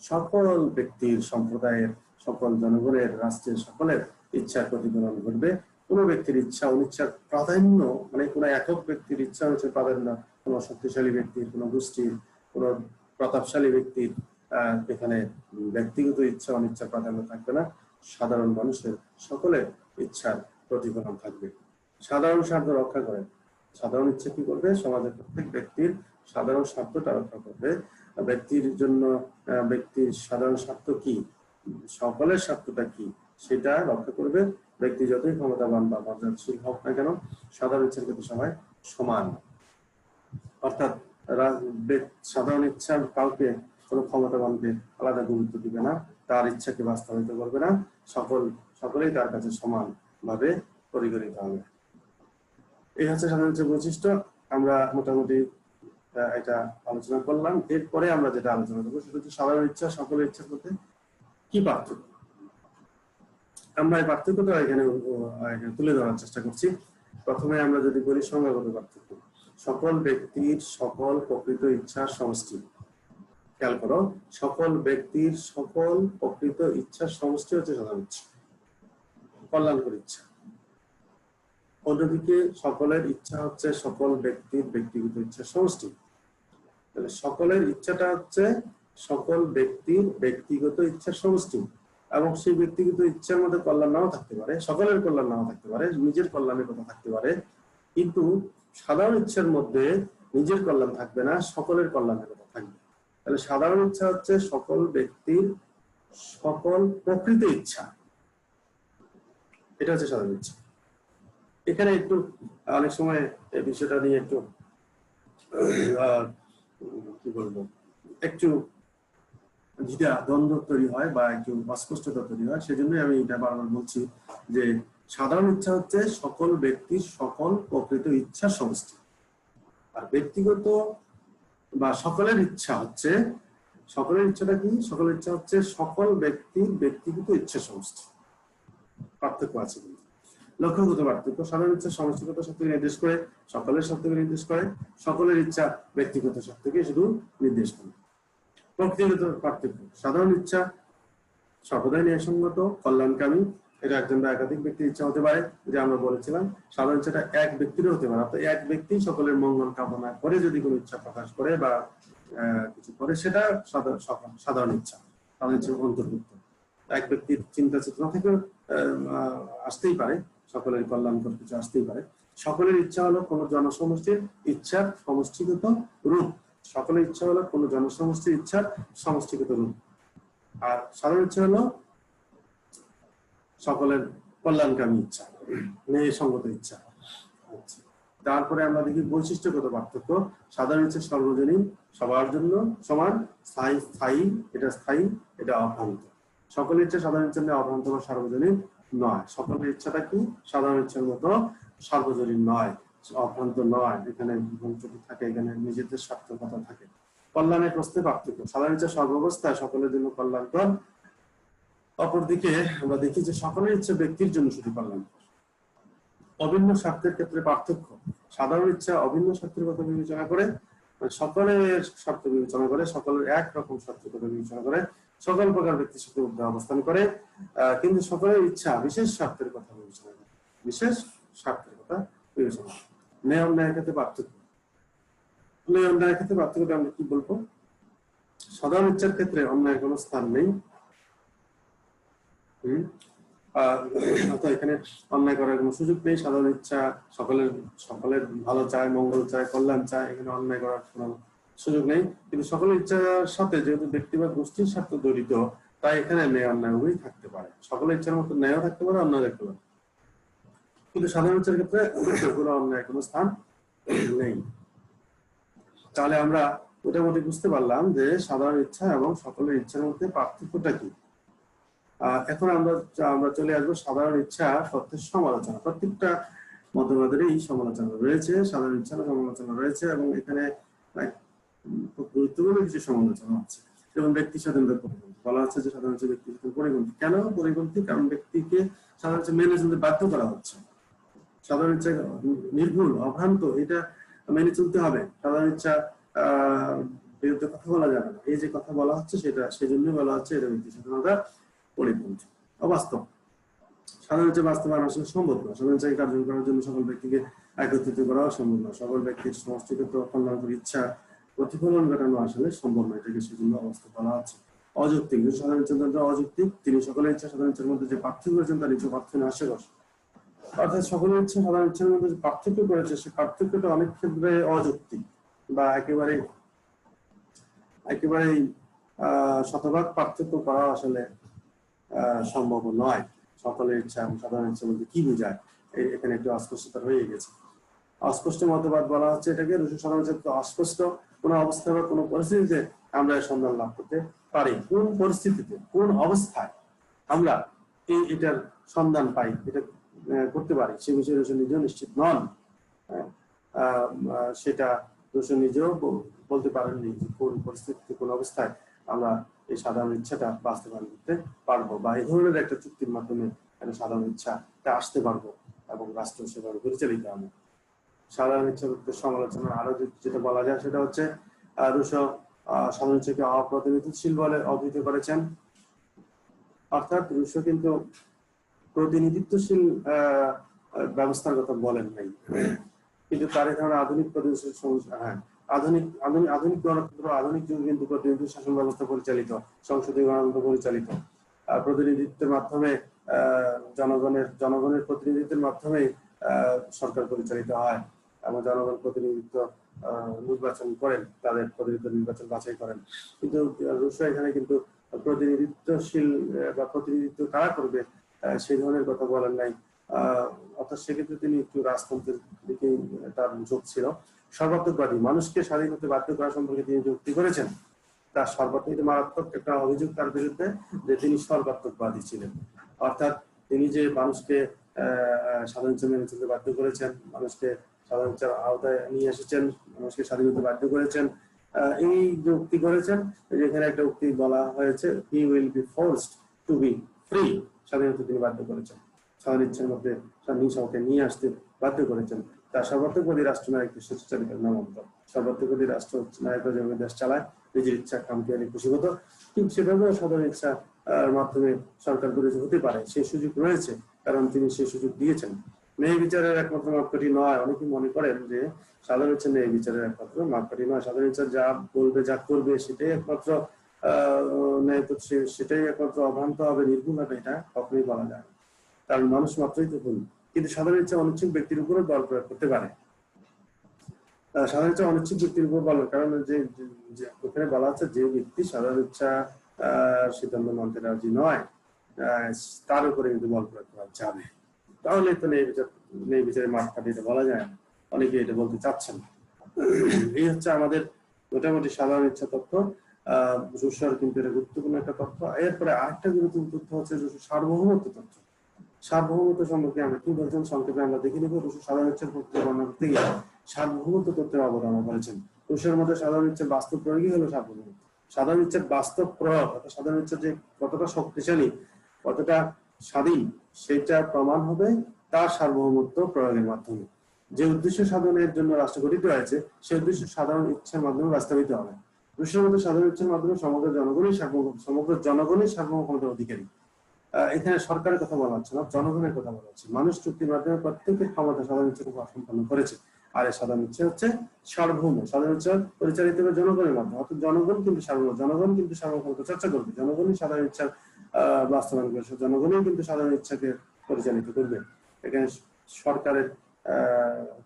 সকল ব্যক্তির, সম্প্রদায়ের, সকল জনগণের, রাষ্ট্রের সকলের ইচ্ছার প্রতিফলন ঘটবে। কোন ব্যক্তির ইচ্ছা অনিচ্ছার প্রাধান্য, মানে কোন একক ব্যক্তির ইচ্ছা অনিচ্ছার প্রাধান্য, কোন শক্তিশালী ব্যক্তির, কোন গোষ্ঠীর, কোন প্রতাপশালী ব্যক্তির এখানে ব্যক্তিগত ইচ্ছা অনিচ্ছার প্রাধান্য থাকবে না, সাধারণ মানুষের সকলের ইচ্ছার প্রতিফলন থাকবে। সাধারণ স্বার্থ রক্ষা করে, সাধারণ ইচ্ছা কি করবে, সমাজের প্রত্যেক ব্যক্তির সাধারণ স্বার্থটা রক্ষা করবে। ব্যক্তির জন্য ব্যক্তির সাধারণ স্বার্থ কি, সকলের স্বার্থটা কি, সেটা রক্ষা করবে। ব্যক্তি যতই ক্ষমতাবান বা মর্যাদাশীল হোক না কেন, সাধারণ ইচ্ছার প্রতি সবাই সমান, অর্থাৎ সাধারণ ইচ্ছা কাউকে, কোনো ক্ষমতাবানকে আলাদা গুরুত্ব দিবে না, তার ইচ্ছাকে বাস্তবায়িত করবে না, সকলেই তার কাছে সমান ভাবে পরিগণিত হবে। এই হচ্ছে সাধারণ ইচ্ছার বৈশিষ্ট্য। আমরা মোটামুটি এটা আলোচনা করলাম। এরপরে আমরা যেটা আলোচনা করবো সেটা হচ্ছে সাধারণ ইচ্ছা সকলের ইচ্ছার মধ্যে কি পার্থক্য। আমরা এই পার্থক্যটা এখানে তুলে ধরার চেষ্টা করছি। প্রথমে আমরা যদি বলি সংজ্ঞাগত পার্থক্য, সকল ব্যক্তির সকল প্রকৃত ইচ্ছার সমষ্টি। খেয়াল করো, সকল ব্যক্তির সকল প্রকৃত ইচ্ছার সমষ্টি হচ্ছে সাধারণ ইচ্ছা, কল্যাণকর ইচ্ছা। অন্যদিকে সকলের ইচ্ছা হচ্ছে সকল ব্যক্তির ব্যক্তিগত ইচ্ছার সমষ্টি। তাহলে সকলের ইচ্ছাটা হচ্ছে সকল ব্যক্তির ব্যক্তিগত ইচ্ছার সমষ্টি, এবং সেই ব্যক্তিগত ইচ্ছার মধ্যে কল্যাণ নাও থাকতে পারে, সকলের কল্যাণ নাও থাকতে পারে, নিজের কল্যাণের কথা থাকতে পারে, কিন্তু সাধারণ ইচ্ছার মধ্যে নিজের কল্যাণ থাকবে না, সকলের কল্যাণের কথা থাকবে। তাহলে সাধারণ ইচ্ছা হচ্ছে সকল ব্যক্তির সকল প্রকৃত ইচ্ছা, এটা হচ্ছে সাধারণ ইচ্ছা। এখানে একটু অনেক সময় এই বিষয়টা নিয়ে একটু কি বলবো, একটু যেটা দ্বন্দ্ব তৈরি হয় বা একটু অস্পষ্টতা তৈরি হয়, সেজন্যই আমি এটা বারবার বলছি যে সাধারণ ইচ্ছা হচ্ছে সকল ব্যক্তির সকল প্রকৃত ইচ্ছার সমষ্টি, আর ব্যক্তিগত বা সকলের ইচ্ছা হচ্ছে, সকলের ইচ্ছাটা কি, সকলের ইচ্ছা হচ্ছে সকল ব্যক্তির ব্যক্তিগত ইচ্ছা সমষ্টি। পার্থক্য আছে কিন্তু, লক্ষ্যগত পার্থক্য। সাধারণ ইচ্ছা সমষ্টিগত শক্তিকে নির্দেশ করে, সকলের শক্তিকে নির্দেশ করে, সকলের ইচ্ছা ব্যক্তিগত শক্তিকে শুধু নির্দেশ করে। ব্যক্তিগত পার্থক্য, সাধারণ ইচ্ছা সর্বদাই ন্যায়সঙ্গত, কল্যাণকামী, এটা একজন বা একাধিক ব্যক্তির ইচ্ছা হতে পারে, যে আমরা বলেছিলাম সাধারণ ইচ্ছাটা এক ব্যক্তিরও হতে পারে, অর্থাৎ এক ব্যক্তি সকলের মঙ্গল কামনা করে যদি কোনো ইচ্ছা প্রকাশ করে বা কিছু করে, সেটা সাধারণ ইচ্ছা, সাধারণ ইচ্ছার অন্তর্ভুক্ত। এক ব্যক্তির চিন্তা চেতনা থেকে আসতেই পারে, সকলের কল্যাণকর কিছু আসতেই পারে, সকলের ইচ্ছা হলো কোন জনসমষ্টির ইচ্ছার সমষ্টিগত রূপ। সকলের ইচ্ছা হলো কোন জনসমষ্টির ইচ্ছার সমষ্টিগত রূপ। আর সাধারণ ইচ্ছা হলো সকলের কল্যাণকামী ইচ্ছা, ন্যায়সঙ্গত ইচ্ছা। তারপরে আমরা দেখি বৈশিষ্ট্যগত পার্থক্য। সাধারণ ইচ্ছা সর্বজনীন, সবার জন্য সমান, স্থায়ী, এটা স্থায়ী, এটা অভ্রান্ত। সকলের ইচ্ছা সাধারণ ইচ্ছা নিয়ে অভ্রান্ত বা সার্বজনীন নয়। সকলের ইচ্ছাটা কি সাধারণ ইচ্ছার মতো সার্বজনীন নয়, অভ্রান্ত নয়। এখানে যদি থাকে, এখানে নিজেদের স্বার্থকতা থাকে। কল্যাণের প্রশ্নে পার্থক্য। সাধারণ ইচ্ছা সর্বাবস্থায় সকলের জন্য কল্যাণকর। অপরদিকে আমরা দেখি যে সকলের ইচ্ছা ব্যক্তির জন্য শুধু কল্যাণকর। অভিন্ন স্বার্থের ক্ষেত্রে পার্থক্য। সাধারণ ইচ্ছা অভিন্ন স্বার্থের কথা বিবেচনা করে, সকলের স্বার্থ বিবেচনা করে, সকলের একরকম স্বার্থের কথা বিবেচনা করে, সকল প্রকার ব্যক্তির সাথে ঊর্ধ্বে অবস্থান করে। কিন্তু সকলের ইচ্ছা বিশেষ স্বার্থের কথা বিবেচনা করে, বিশেষ স্বার্থের কথা বিবেচনা করে। ন্যায় অন্যায়ের ক্ষেত্রে পার্থক্য। ন্যায় অন্যায়ের ক্ষেত্রে পার্থক্যটা আমরা কি বলবো? সাধারণ ইচ্ছার ক্ষেত্রে অন্যায়ের কোনো স্থান নেই। এখানে অন্যায় করার কোনো সুযোগ নেই। সাধারণ ইচ্ছা সকলের ভালো চায়, মঙ্গল চায়, কল্যাণ চায়, এখানে অন্যায় করার কোনো সুযোগ নেই। কিন্তু সকলের ইচ্ছার সাথে যেহেতু ব্যক্তি বা গোষ্ঠীর স্বার্থ জড়িত, তাই এখানে ন্যায় অন্যায় উভয়ই থাকতে পারে। সকলের ইচ্ছার মতো ন্যায়ও থাকতে পারে, অন্যায় থাকতে পারে, কিন্তু সাধারণ ইচ্ছার ক্ষেত্রে কোনো অন্যায় কোনো স্থান নেই। তাহলে আমরা মোটামুটি বুঝতে পারলাম যে সাধারণ ইচ্ছা এবং সকলের ইচ্ছার মধ্যে পার্থক্যটা কি। এখন আমরা চলে আসবো সাধারণ ইচ্ছা তথ্যের সমালোচনা। প্রত্যেকটা মতবাদেরই সমালোচনা রয়েছে, সাধারণ ইচ্ছার সমালোচনা রয়েছে, এবং এখানে খুব গুরুত্বপূর্ণ কিছু সমালোচনা আছে। যেমন ব্যক্তি স্বাধীনতার পরিপন্থী। বলা হচ্ছে যে সাধারণ ইচ্ছা ব্যক্তি স্বাধীনতার পরিপন্থী। কেন পরিপন্থী? কারণ ব্যক্তিকে সাধারণ ইচ্ছা মেনে চলতে বাধ্য করা হচ্ছে। সাধারণ ইচ্ছা নির্ভুল, অভ্রান্ত, এটা মেনে চলতে হবে। সাধারণ ইচ্ছা বিরুদ্ধে কথা বলা যাবে না, এই যে কথা বলা হচ্ছে সেটা সেজন্যই বলা হচ্ছে এটা ব্যক্তি স্বাধীনতার পরিপন্থী, অবাস্তব। সাধারণ ইচ্ছা বাস্তবায়ন আসলে সম্ভব না। সাধারণ ইচ্ছাকে কার্যকর করার জন্য সকল ব্যক্তিকে একত্রিত করা সম্ভব না। সকল ব্যক্তির সমষ্টিগত কল্যাণকর ইচ্ছা প্রতিফলন ঘটানো আসলে সম্ভব না, এটাকে সেজন্য অবাস্তব বলা হচ্ছে, অযৌক্তিক। সাধারণ ইচ্ছা অযৌক্তিক। তিনি সকলের ইচ্ছা সাধারণ ইচ্ছার মধ্যে যে পার্থক্য করেছেন তার নিচে পার্থক্য আসে বসে। অর্থাৎ সকলের ইচ্ছা সাধারণ ইচ্ছার মধ্যে যে পার্থক্য করেছে, সে পার্থক্যটা অনেক ক্ষেত্রে অযৌক্তিক বা একেবারেই শতভাগ পার্থক্য করা আসলে সম্ভব নয়। সকলের ইচ্ছা এবং সাধারণ ইচ্ছা বলতে কি বোঝায়, এখানে একটু অস্পষ্টতা হয়ে গেছে। অস্পষ্ট মতবাদ বলা হচ্ছে এটাকে। সাধারণ ইচ্ছা অস্পষ্ট কোন অবস্থা বা কোন পরিস্থিতিতে আমরা সন্ধান লাভ করতে পারি। কোন পরিস্থিতিতে, কোন অবস্থায় আমরা এটার সন্ধান পাই, এটা করতে পারি, সে বিষয়ে রসুল নিজেও নিশ্চিত নন। সেটা রসুল নিজেও বলতে পারেননি যে কোন পরিস্থিতিতে, কোন অবস্থায় আমরা এই সাধারণ ইচ্ছাটা বাস্তবায়ন করতে পারবো, বা এই ধরনের একটা চুক্তির মাধ্যমে সাধারণ ইচ্ছাটা আসতে পারবো এবং রাষ্ট্র সেভাবে পরিচালিত হবে। সাধারণ ইচ্ছার সমালোচনা আরো যেটা বলা যায় সেটা হচ্ছে রুশো সাধারণ ইচ্ছাকে অপ্রতিনিধিশীল বলে অভিহিত করেছেন। অর্থাৎ রুশো কিন্তু প্রতিনিধিত্বশীল ব্যবস্থার কথা বলেন নাই, কিন্তু তার এই ধরনের আধুনিক আধুনিক গণতন্ত্র, আধুনিক যুগে কিন্তু প্রতিনিধি শাসন ব্যবস্থা পরিচালিত, সংসদীয় গণতন্ত্র পরিচালিত, প্রতিনিধিত্বের মাধ্যমে জনগণের প্রতিনিধিত্বের মাধ্যমে সরকার পরিচালিত হয় এবং জনগণ প্রতিনিধিত্ব নির্বাচন করেন, তাদের প্রতিনিধিত্ব নির্বাচন বাছাই করেন। কিন্তু রুশো এখানে কিন্তু প্রতিনিধিত্বশীল বা প্রতিনিধিত্ব কারা করবে সেই ধরনের কথা বলেন নাই। অর্থাৎ সেক্ষেত্রে তিনি একটু রাজতন্ত্রের দিকে তার ঝোঁক ছিল। সর্বাত্মকবাদী, মানুষকে স্বাধীন হতে বাধ্য করা সম্পর্কে তিনি যুক্তি করেছেন। তার সর্বাত্মক মারাত্মক একটা অভিযোগ তার বিরুদ্ধে যে তিনি সর্বাত্মকবাদী ছিলেন। অর্থাৎ তিনি যে মানুষকে সাধারণ ইচ্ছা মেনে চলতে বাধ্য করেছেন, মানুষকে সাধারণ ইচ্ছার আওতায় নিয়ে এসেছেন, মানুষকে স্বাধীন হতে বাধ্য করেছেন, এই যে উক্তি করেছেন, যেখানে একটা উক্তি বলা হয়েছে, he will be forced to be free. স্বাধীনতা তিনি বাধ্য করেছেন, সাধারণ ইচ্ছার মধ্যে নিজকে নিয়ে আসতে বাধ্য করেছেন। তার সর্বাত্মকবাদী রাষ্ট্রনায়ক স্বেচ্ছাচারিত নামান্তর। সর্বাত্মকবাদী রাষ্ট্রনায়করা যেভাবে দেশ চালায়, নিজের ইচ্ছা খামখেয়ালি খুশিগত, ঠিক সেভাবে সাধারণ ইচ্ছা মাধ্যমে সরকার পরিচালিত হতে পারে, সেই সুযোগ রয়েছে, কারণ তিনি সেই সুযোগ দিয়েছেন। ন্যায় বিচারের একমাত্র মাপকাঠি নয়। অনেকে মনে করেন যে সাধারণ ইচ্ছা ন্যায় বিচারের একমাত্র মাপকাঠি নয়। সাধারণ ইচ্ছা যা বলবে, যা করবে সেটাই একমাত্র ন্যায়, সেটাই একমাত্র অভ্রান্ত হবে, নির্ভুল হবে, এটা কখনোই বলা যায় না। কারণ মানুষ মাত্রই তো ভুল, কিন্তু সাধারণ ইচ্ছা অনিচ্ছুক ব্যক্তির উপরে বল প্রয়োগ করতে পারে। সাধারণ ইচ্ছা অনিচ্ছুক ব্যক্তির উপর বল, কারণ ওখানে বলা আছে যে ব্যক্তি সাধারণ ইচ্ছা সিদ্ধান্ত মানতে রাজি নয় তার উপরে কিন্তু বল প্রয়োগ করা যাবে। তাহলে তো নেই বিচারে মাঠ কাটিয়ে বলা যায় না, অনেকে এটা বলতে চাচ্ছেন। এই হচ্ছে আমাদের মোটামুটি সাধারণ ইচ্ছা তথ্য। রুশোর কিন্তু এটা গুরুত্বপূর্ণ একটা তথ্য। এরপরে আরেকটা গুরুত্বপূর্ণ তথ্য হচ্ছে রুশোর সার্বভৌমত্ব তথ্য। সার্বভৌমত্ব সম্পর্কে আমরা কি বলছেন সংক্ষেপে আমরা দেখে নিব। রুশো সাধারণ ইচ্ছার প্রক্রিয়া বর্ণনা করতে গিয়ে সার্বভৌমত্ব তথ্যের অবদান করেছেন। রুশোর মধ্যে সাধারণ ইচ্ছার বাস্তব প্রয়োগই হলো সার্বভৌমত্ব। সাধারণ ইচ্ছার বাস্তব প্রয়োগ অর্থাৎ সাধারণ ইচ্ছা যে কতটা শক্তিশালী, কতটা স্বাধীন, সেটা প্রমাণ হবে তার সার্বভৌমত্ব প্রয়োগের মাধ্যমে। যে উদ্দেশ্য সাধনের জন্য রাষ্ট্র গঠিত হয়েছে সেই উদ্দেশ্য সাধারণ ইচ্ছার মাধ্যমে বাস্তবায়িত হবে। রুশোর মধ্যে সাধারণ ইচ্ছার মাধ্যমে সমগ্র জনগণই সার্বভৌম ক্ষমতার অধিকারী। এখানে সরকারের কথা বলা হচ্ছে না, জনগণের কথা বলা হচ্ছে। মানুষ চুক্তির মাধ্যমে প্রত্যেকের ক্ষমতা সাধারণ ইচ্ছাকে সম্পন্ন করেছে। আর এই সাধারণ ইচ্ছা হচ্ছে সার্বভৌম। সাধারণ ইচ্ছা পরিচালিত হবে জনগণের মাধ্যমে, অর্থাৎ জনগণ কিন্তু সার্বভৌম, জনগণ কিন্তু সার্বভৌমত্ব চর্চা করবে, জনগণই সাধারণ ইচ্ছা বাস্তবায়ন করেছে, জনগণই কিন্তু সাধারণ ইচ্ছাকে পরিচালিত করবে। এখানে সরকারের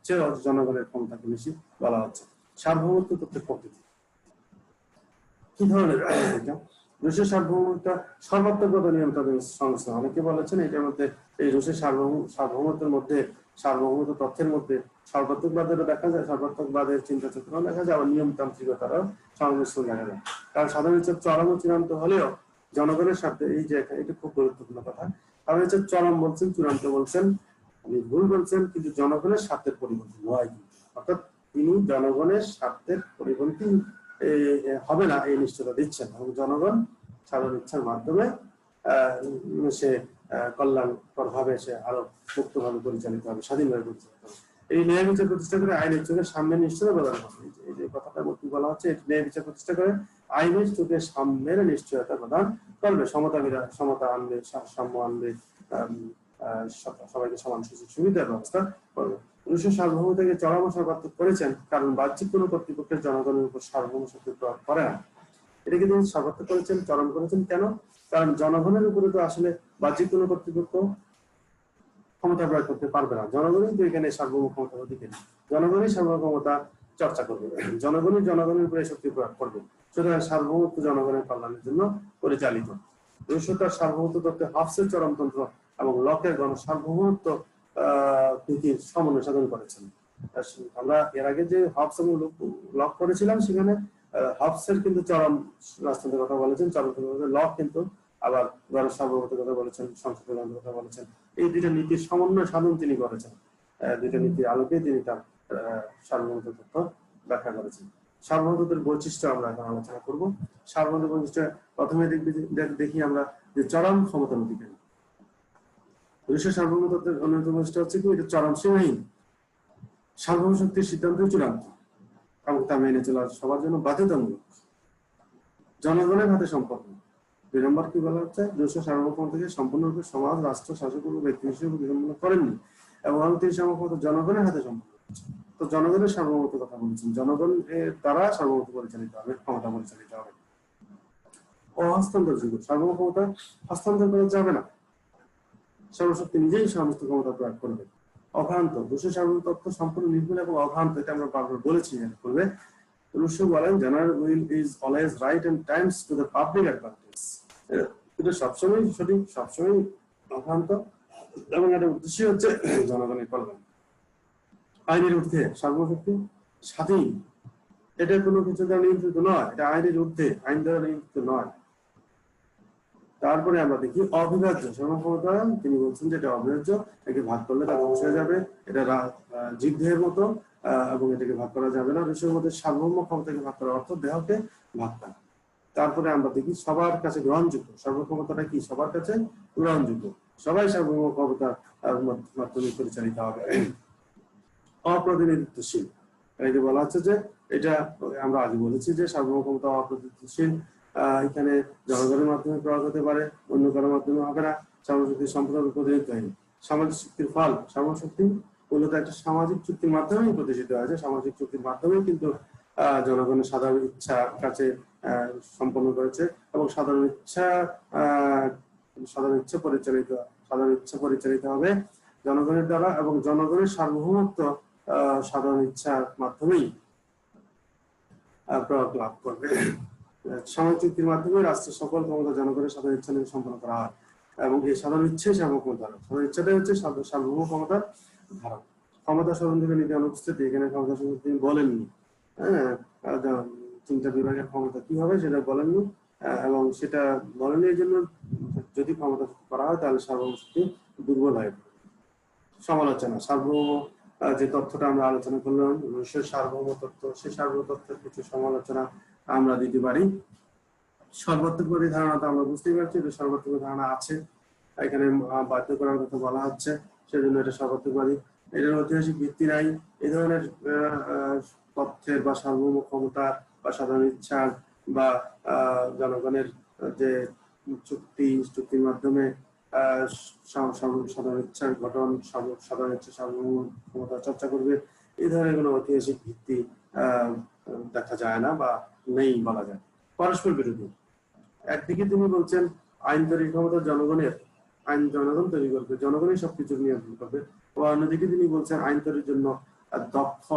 চেয়েও জনগণের ক্ষমতাকে বেশি বলা হচ্ছে। সার্বভৌমত্ব তথ্যের প্রকৃতি কি ধরনের? রুশের সার্বভৌমত্ব সর্বাত্মকগত নিয়ন্ত্রণের সংস্থা। অনেকে বলেছেন এটার মধ্যে এই রুশের সার্বভৌমত্বের মধ্যে সার্বভৌমত্ব তথ্যের মধ্যে সর্বাত্মকবাদেরও দেখা যায়, সর্বাত্মকবাদের চিন্তা চেতনাও দেখা যায়, আবার নিয়মতান্ত্রিকতারও সংমিশ্রণ দেখা যায়। কারণ সাধারণ ইচ্ছা চরম ও চূড়ান্ত হলেও জনগণের স্বার্থে, এই যে এটা খুব গুরুত্বপূর্ণ কথা, সাধারণ ইচ্ছা চরম বলছেন, চূড়ান্ত বলছেন, উনি ভুল বলছেন, কিন্তু জনগণের স্বার্থের পরিপন্থী নয়। অর্থাৎ তিনি জনগণের স্বার্থের পরিপন্থী হবে না এই নিশ্চয়তা দিচ্ছেন, এবং জনগণ সাধারণ ইচ্ছার মাধ্যমে সে কল্যাণকর ভাবে সে আরো মুক্তভাবে পরিচালিত হবে, স্বাধীনভাবে পরিচালিত হবে। এই ন্যায় বিচার প্রতিষ্ঠা করে আইনের চোখের সামনে নিশ্চয়তা প্রদান করবে। এই যে কথাটা বলা হচ্ছে, ন্যায় বিচার প্রতিষ্ঠা করে আইনের চোখের সামনের নিশ্চয়তা প্রদান করবে, সমতা আনবে, সাম্য আনবে, সবাইকে সমান সুযোগ সুবিধার ব্যবস্থা করবে। রুশো সার্বভৌমতাকে চরম সর্বাত্মক করেছেন, কারণ বাহ্যিক কোনো কর্তৃপক্ষের জনগণের উপর সার্বভৌম শক্তি প্রয়োগ করে না। এটাকে তিনি সর্বাত্মক করেছেন, চরম করেছেন। কেন? কারণ জনগণের উপরে তো আসলে বাহ্যিক কোনো কর্তৃপক্ষ ক্ষমতা প্রয়োগ করতে পারবে না। জনগণই তো এখানে সার্বভৌম ক্ষমতার অধিকারী, জনগণই সার্বভৌম ক্ষমতা চর্চা করবে, জনগণই জনগণের উপরে শক্তি প্রয়োগ করবে। সুতরাং সার্বভৌমত্ব জনগণের কল্যাণের জন্য পরিচালিত। রুশো তার সার্বভৌমত্ব তত্ত্বে হাবসের চরমতন্ত্র এবং লকের গণ সার্বভৌমত্ব নীতির সমন্বয় সাধন করেছেন। আমরা এর আগে যে হাবস এবং লক করেছিলাম, সেখানে হাবসের কিন্তু চরম রাজতন্ত্রের কথা বলেছেন, চরমতন্ত্রের লক কিন্তু আবার গণ সার্বভৌমত্বের কথা বলেছেন, সংসদের কথা বলেছেন। এই দুইটা নীতির সমন্বয় সাধন তিনি করেছেন। দুইটা নীতির আলোকে তিনি তার সার্বভৌমত্ব তত্ত্ব ব্যাখ্যা করেছেন। সার্বভৌমত্বের বৈশিষ্ট্য আমরা এখন আলোচনা করব। সার্বভৌমত্ব বৈশিষ্ট্য প্রথমে দেখি আমরা যে চরম ক্ষমতার অধিকারী। রুশো সার্বভৌমত্বের অন্যতম বৈশিষ্ট্য হচ্ছে কি, এটা চরম সীমাহীন। সার্বভৌম শক্তির সিদ্ধান্তই চূড়ান্ত এবং তা মেনে চলা সবার জন্য বাধ্যতামূলক, জনগণের হাতে সম্পন্ন। 2 নম্বর কি বলা হচ্ছে, রুশো সার্বভৌমত্বকে সম্পূর্ণরূপে সমাজ, রাষ্ট্র, শাসক ও ব্যক্তি হিসেবে বিড়ম্বনা করেননি এবং তিনি সার্বভৌমত্ব জনগণের হাতে সম্পন্ন করেছেন। তো জনগণের সার্বভৌমত্বের কথা বলেছেন, জনগণ দ্বারা সার্বভৌমত্ব পরিচালিত হবে, ক্ষমতা পরিচালিত হবে। অহস্তান্তরযোগ্য, সার্বভৌম ক্ষমতা হস্তান্তর করা যাবে না, সর্বশক্তি নিজেই সমস্ত ক্ষমতা প্রয়োগ করবে। অভ্রান্ত, রুশো সার্বভৌম তত্ত্ব সম্পূর্ণ নির্ভুল এবং অভ্রান্ত, এটা আমরা বারবার বলেছি। করবে রুশো বলেন, general will is always right and tends to the public advantage. এটা সবসময় সঠিক, সবসময় অভ্রান্ত, এবং এটা উদ্দেশ্য হচ্ছে জনগণের কল্যাণ। আইনের ঊর্ধ্বে, সার্বশক্তি স্বাধীন, এটা কোনো কিছু দ্বারা নিয়ন্ত্রিত নয়, এটা আইনের ঊর্ধ্বে, আইন দ্বারা নিয়ন্ত্রিত নয়। তারপরে আমরা দেখি অবিভাজ্য সার্বভৌমতা, তিনি বলছেন যে এটা অবিভাজ্য, একে ভাগ করলে তা ধ্বংস হয়ে যাবে, এটা জীবদেহের মতো এবং এটাকে ভাগ করা যাবে না। রুশোর মধ্যে সার্বভৌম ক্ষমতাকে ভাগ করার অর্থ দেহকে ভাগ করা। তারপরে আমরা দেখি সবার কাছে গ্রহণযোগ্য, সার্বভৌমতাটা কি সবার কাছে গ্রহণযোগ্য, সবাই সার্বভৌম ক্ষমতার মাধ্যমে পরিচালিত হবে। অপ্রতিনিধিত্বশীল, এই যে বলা হচ্ছে যে এটা আমরা আগে বলেছি যে সার্বভৌম ক্ষমতা অপ্রতিনিধিত্বশীল, এখানে জনগণের মাধ্যমে প্রয়োগ হতে পারে, অন্য কারোর মাধ্যমে হবে না। সার্বশক্তি সম্পূর্ণ প্রতিনিধিত্বহীন। সামাজিক শক্তির ফল, সার্বশক্তি মূলত একটা সামাজিক চুক্তির মাধ্যমেই প্রতিষ্ঠিত হয়েছে, সামাজিক চুক্তির মাধ্যমে কিন্তু জনগণের সাধারণ ইচ্ছা কাছে সম্পন্ন করেছে, এবং সাধারণ ইচ্ছা পরিচালিত হবে জনগণের দ্বারা এবং জনগণের সার্বভৌমত্ব সাধারণ ইচ্ছার মাধ্যমেই প্রয়োগ লাভ করবে। সাময়িক চুক্তির মাধ্যমে রাষ্ট্রের সকল ক্ষমতা জনগণের সাধারণ ইচ্ছা নিয়ে সম্পন্ন করা হয় এবং এই সাধারণ ইচ্ছাই সার্বভৌম ধারণ। সাধারণ ইচ্ছাটাই হচ্ছে সার্বভৌম ক্ষমতার ধারণ। ক্ষমতা স্মরণযোগ্য নীতি অনুপস্থিতি, এখানে ক্ষমতা সম্পর্কে তিনি বলেননি। হ্যাঁ, তিনটা বিভাগের ক্ষমতা কি হবে সেটা বলেননি, এবং সেটা বলেননি এই জন্য যদি ক্ষমতা করা হয় তাহলে সার্বভৌম শক্তি দুর্বল হয়। সমালোচনা, সার্বভৌম যে তথ্যটা আমরা আলোচনা করলাম, রুশের সার্বভৌম তত্ত্ব, সেই সার্বভৌম তত্ত্বের কিছু সমালোচনা আমরা দিতে পারি। সর্বাত্মকবাদী ধারণা তো আমরা বুঝতেই পারছি যে সর্বাত্মক ধারণা আছে, এখানে বাধ্য করার কথা বলা হচ্ছে, সেজন্য এটা সর্বাত্মকবাদী। এটার ঐতিহাসিক ভিত্তি নাই। এই ধরনের তথ্যের বা সার্বভৌম ক্ষমতার বা সাধারণ ইচ্ছার বা জনগণের যে চুক্তির মাধ্যমে সাধারণ ইচ্ছার গঠন, সাধারণ ইচ্ছা সার্বভৌম ক্ষমতা চর্চা করবে, এই ধরনের কোনো ঐতিহাসিক ভিত্তি দেখা যায় না বা নেই বলা যায়। পরস্পর বিরোধী। একদিকে তিনি বলছেন আইন তৈরির ক্ষমতা জনগণের, আইন জনগণ তৈরি করবে, জনগণই সবকিছু নিয়ন্ত্রণ করবে। ও অন্যদিকে তিনি বলছেন আইন তৈরির জন্য দক্ষ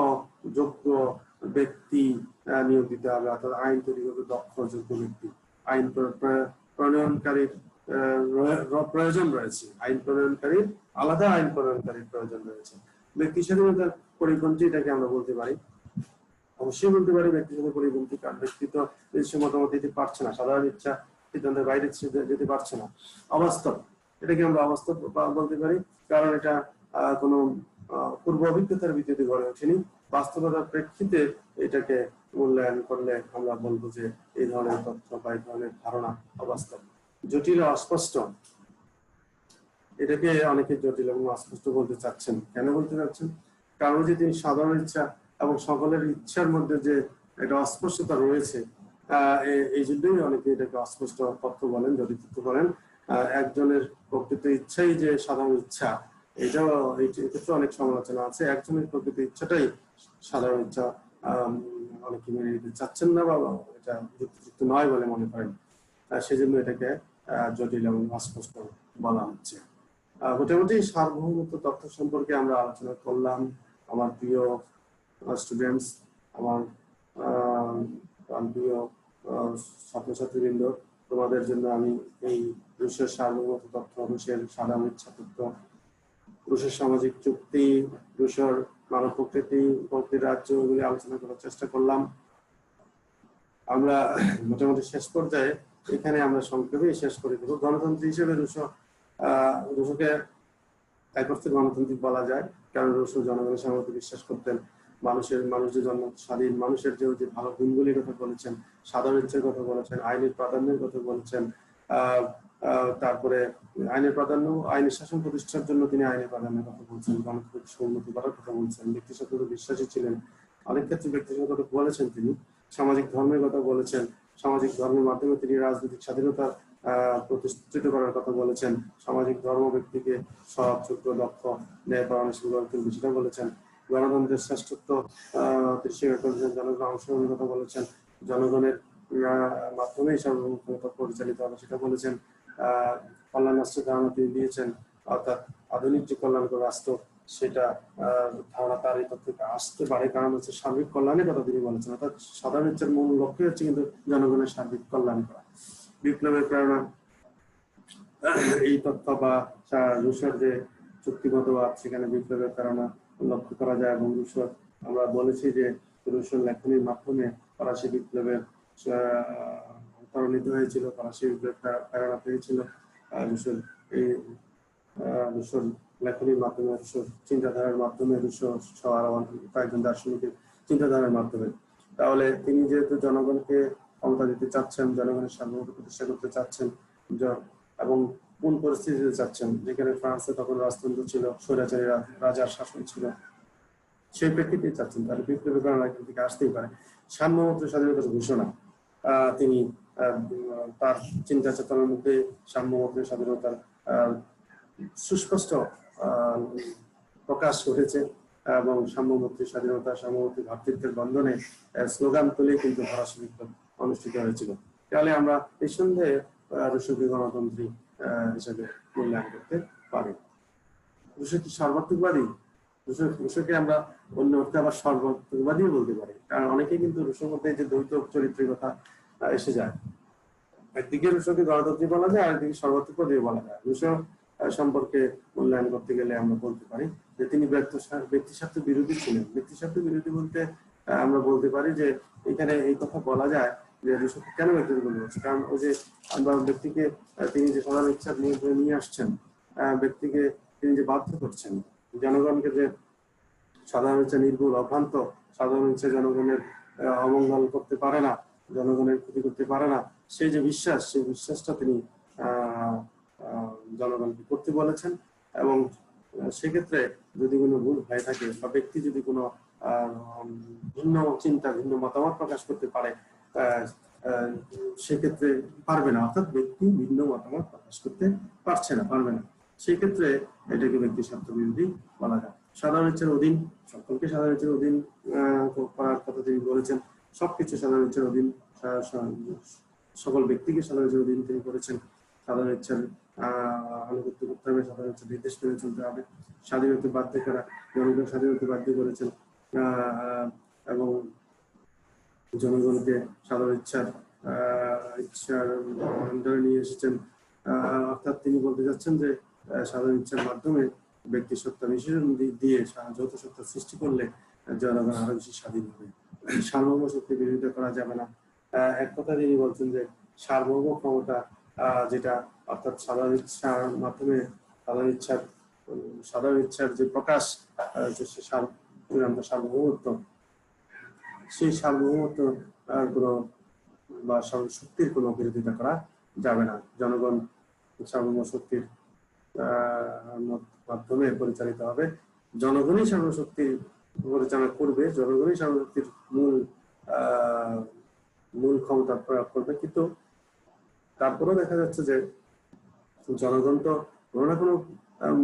যোগ্য ব্যক্তি নিয়োগ দিতে হবে, অর্থাৎ আইন তৈরি করবে দক্ষ যোগ্য ব্যক্তি। আইন প্রণয়নকারীর প্রয়োজন রয়েছে, আইন প্রণয়নকারীর আলাদা আইন প্রণয়নকারীর প্রয়োজন রয়েছে। ব্যক্তি স্বাধীনতার পরিপন্থী এটাকে আমরা বলতে পারি, অবশ্যই বলতে পারি ব্যক্তির সাথে পরিপন্থী, কারণ ব্যক্তি তো নিজস্ব মতামত দিতে পারছে না, সাধারণ ইচ্ছা সিদ্ধান্তের বাইরে যেতে পারছে না, অবাস্তব। এটাকে আমরা অবাস্তব বলতে পারি, কারণ এটা কোনো পূর্ব অভিজ্ঞতার ভিত্তিতে গড়ে ওঠেনি। বাস্তবতার প্রেক্ষিতে এটাকে মূল্যায়ন করলে আমরা বলবো যে এই ধরনের তথ্য বা এই ধরনের ধারণা অবাস্তব, জটিল ও অস্পষ্ট। এটাকে অনেকে জটিল এবং অস্পষ্ট বলতে চাচ্ছেন। কেন বলতে চাচ্ছেন? কারণ যে তিনি সাধারণ ইচ্ছা এবং সকলের ইচ্ছার মধ্যে যে একটা অস্পষ্টতা রয়েছে, এই জন্যই অনেকে এটাকে অস্পষ্ট তথ্য বলেন, জটিল তথ্য বলেন। একজনের প্রকৃত ইচ্ছাই যে সাধারণ ইচ্ছা, এটাও এক্ষেত্রে অনেক সমালোচনা আছে। একজনের প্রকৃত ইচ্ছাটাই সাধারণ ইচ্ছা অনেকে মেনে নিতে চাচ্ছেন না বা এটা যুক্তিযুক্ত নয় বলে মনে করেন, সেজন্য এটাকে জটিল এবং অস্পষ্ট বলা হচ্ছে। মোটামুটি সার্বভৌমত্ব তথ্য সম্পর্কে আমরা আলোচনা করলাম। আমার প্রিয় স্টুডেন্টস, আমার প্রিয় ছাত্রছাত্রীবৃন্দ, তোমাদের জন্য আমি এই রুশের সার্বভৌমত্ব তথ্য, রুশের সাধারণ ইচ্ছা তথ্য, রুশের সামাজিক চুক্তি, রুশের মানব প্রকৃতি, রাজ্য, এগুলি আলোচনা করার চেষ্টা করলাম। আমরা মোটামুটি শেষ পর্যায়ে এখানে আমরা সংক্ষেপে শেষ করে দেবো। গণতন্ত্র হিসেবে রুশোকে এক অর্থে গণতান্ত্রিক বলা যায়, কারণ রুশো জনগণের সামর্থ্যে বিশ্বাস করতেন। মানুষ যে জন্ম স্বাধীন, মানুষের যে ভালো গুণগুলির কথা বলেছেন, সাধারণ ইচ্ছার কথা বলেছেন, আইনের প্রাধান্যের কথা বলেছেন, তারপরে আইনের প্রাধান্য, আইনের শাসন প্রতিষ্ঠার জন্য তিনি আইনের প্রাধান্যের কথা বলছেন, গণতন্ত্রের উন্নতি করার কথা বলছেন, ব্যক্তি স্বাধীনতা বিশ্বাসী ছিলেন, অনেক ক্ষেত্রে ব্যক্তি স্বাধীনতা বলেছেন তিনি, সামাজিক ধর্মের কথা বলেছেন, সামাজিক ধর্মের মাধ্যমে তিনি রাজনৈতিক স্বাধীনতা প্রতিষ্ঠিত করার কথা বলেছেন, সামাজিক ধর্ম ব্যক্তিকে সৎ, যোগ্য, দক্ষ, ন্যায়পরায়ণশীল গড়ে তুলবে সেটা বলেছেন, গণতন্ত্রের শ্রেষ্ঠত্ব স্বীকার করেছেন, জনগণ অংশগ্রহণের কথা বলেছেন, জনগণের মাধ্যমেই সার্বভৌম ক্ষমতা পরিচালিত হবে সেটা বলেছেন, কল্যাণ রাষ্ট্রের ধারণা তিনি দিয়েছেন, অর্থাৎ আধুনিক যে কল্যাণকর রাষ্ট্র সেটা ধারণা তার এই তথ্যকে আসতে পারে, কারণ হচ্ছে সার্বিক কল্যাণের কথা তিনি বলেছেন, অর্থাৎ সাধারণ ইচ্ছার মূল লক্ষ্য হচ্ছে কিন্তু জনগণের সার্বিক কল্যাণ করা। বিপ্লবের প্রেরণা, এই তথ্য বা রুশোর যে চুক্তিগতবাদ, সেখানে বিপ্লবের প্রেরণা লক্ষ্য করা যায়। এবং রুশো, আমরা বলেছি যে রুশোর লেখনীর মাধ্যমে ফরাসি বিপ্লবের ত্বরান্বিত হয়েছিল, ফরাসি বিপ্লবের প্রেরণা পেয়েছিল রুশোর এই রুশোর লেখনীর মাধ্যমে, রুশোর চিন্তাধারার মাধ্যমে, রুশো কয়েকজন দার্শনিকের চিন্তাধারার মাধ্যমে। তাহলে তিনি যেহেতু জনগণকে ক্ষমতা দিতে চাচ্ছেন, জনগণের সার্বভৌমত্ব প্রতিষ্ঠা করতে চাচ্ছেন, এবং কোন পরিস্থিতিতে চাচ্ছেন, যেখানে ফ্রান্সে তখন রাজতন্ত্র ছিল, স্বৈরাচারী রাজার শাসন ছিল, সেই প্রেক্ষিতে চাচ্ছেন, তাহলে বিপ্লবের কারণে এখান থেকে আসতেই পারে। সাম্যমত্ব স্বাধীনতার ঘোষণা, তিনি তার চিন্তা চেতনার মধ্যে সাম্যমত্ব স্বাধীনতার সুস্পষ্ট প্রকাশ ঘটেছে, এবং সাম্যমত্ব স্বাধীনতা, সাম্যমত্ব ভ্রাতৃত্বের বন্ধনে স্লোগান তুলে কিন্তু ফরাসি বিপ্লব অনুষ্ঠিত হয়েছিল। তাহলে আমরা নিঃসন্দেহে রুশোকে গণতন্ত্রী হিসেবে মূল্যায়ন করতে পারি। রুশো কি সর্বাত্মকবাদী? রুশোকে আমরা অন্য অর্থে আবার সর্বাত্মকবাদী বলতে পারি, কারণ অনেকে কিন্তু রুশোর মধ্যে যে দ্বৈত চরিত্রের কথা এসে যায়। একদিকে রুশোকে গণতন্ত্রী বলা যায়, আরেকদিকে সর্বাত্মকবাদী বলা যায়। রুশো সম্পর্কে মূল্যায়ন করতে গেলে আমরা বলতে পারি যে তিনি ব্যক্তিস্বার্থ বিরোধী ছিলেন। ব্যক্তিস্বার্থ বিরোধী বলতে আমরা বলতে পারি যে এখানে এই কথা বলা যায় যে রুশোকে কেন ব্যক্তিগত বলছে, কারণ ওই যে আমরা ব্যক্তিকে তিনি যে সাধারণ ইচ্ছা নিয়ন্ত্রণে নিয়ে আসছেন, ব্যক্তিকে তিনি যে বাধ্য করছেন, জনগণকে যে সাধারণ ইচ্ছা নির্ভুল অভ্রান্ত, সাধারণ ইচ্ছা জনগণের অমঙ্গল করতে পারে না, জনগণের ক্ষতি করতে পারে না, সেই যে বিশ্বাস, সেই বিশ্বাসটা তিনি জনগণকে করতে বলেছেন। এবং সেক্ষেত্রে যদি কোনো ভুল হয়ে থাকে বা ব্যক্তি যদি কোনো ভিন্ন চিন্তা, ভিন্ন মতামত প্রকাশ করতে পারে, সেক্ষেত্রে পারবে না, অর্থাৎ ব্যক্তি ভিন্ন মতামত প্রকাশ করতে পারছে না, পারবে না, সেই ক্ষেত্রে এটাকে ব্যক্তি স্বার্থ বিরোধী বলা যায়। সাধারণ ইচ্ছার অধীন, সকলকে সাধারণ ইচ্ছার অধীন করার কথা তিনি বলেছেন। সবকিছু সাধারণ ইচ্ছার অধীন, সকল ব্যক্তিকে সাধারণ ইচ্ছার অধীন তিনি করেছেন। সাধারণ ইচ্ছার আনুগত্য করতে হবে, সাধারণ ইচ্ছার নির্দেশ মেনে চলতে হবে, স্বাধীনতা বাধ্য করা, জনগণ স্বাধীনতা বাধ্য করেছেন এবং জনগণকে সাধারণ ইচ্ছার আন্ডারে নিয়ে এসেছেন। অর্থাৎ তিনি বলতে চাচ্ছেন যে সাধারণ ইচ্ছার মাধ্যমে ব্যক্তি সত্তা বিশেষণ দিয়ে যৌথ সত্তা সৃষ্টি করলে জনগণ আরো বেশি স্বাধীন হবে। সার্বভৌম শক্তির বিরোধিতা করা যাবে না। এক কথা তিনি বলছেন যে সার্বভৌম ক্ষমতা যেটা, অর্থাৎ সাধারণ ইচ্ছার মাধ্যমে সাধারণ ইচ্ছার যে প্রকাশ, সার্বভৌমত্ব, সেই সার্বভৌমত্ব কোনো বা শক্তির কোনো বিরোধিতা করা যাবে না। জনগণ সার্বভৌম শক্তির মাধ্যমে পরিচালিত হবে, জনগণই সর্বশক্তির পরিচালনা করবে, জনগণই সর্বশক্তির মূল ক্ষমতা প্রয়োগ করবে। কিন্তু তারপরেও দেখা যাচ্ছে যে জনগণ তো কোনো না কোনো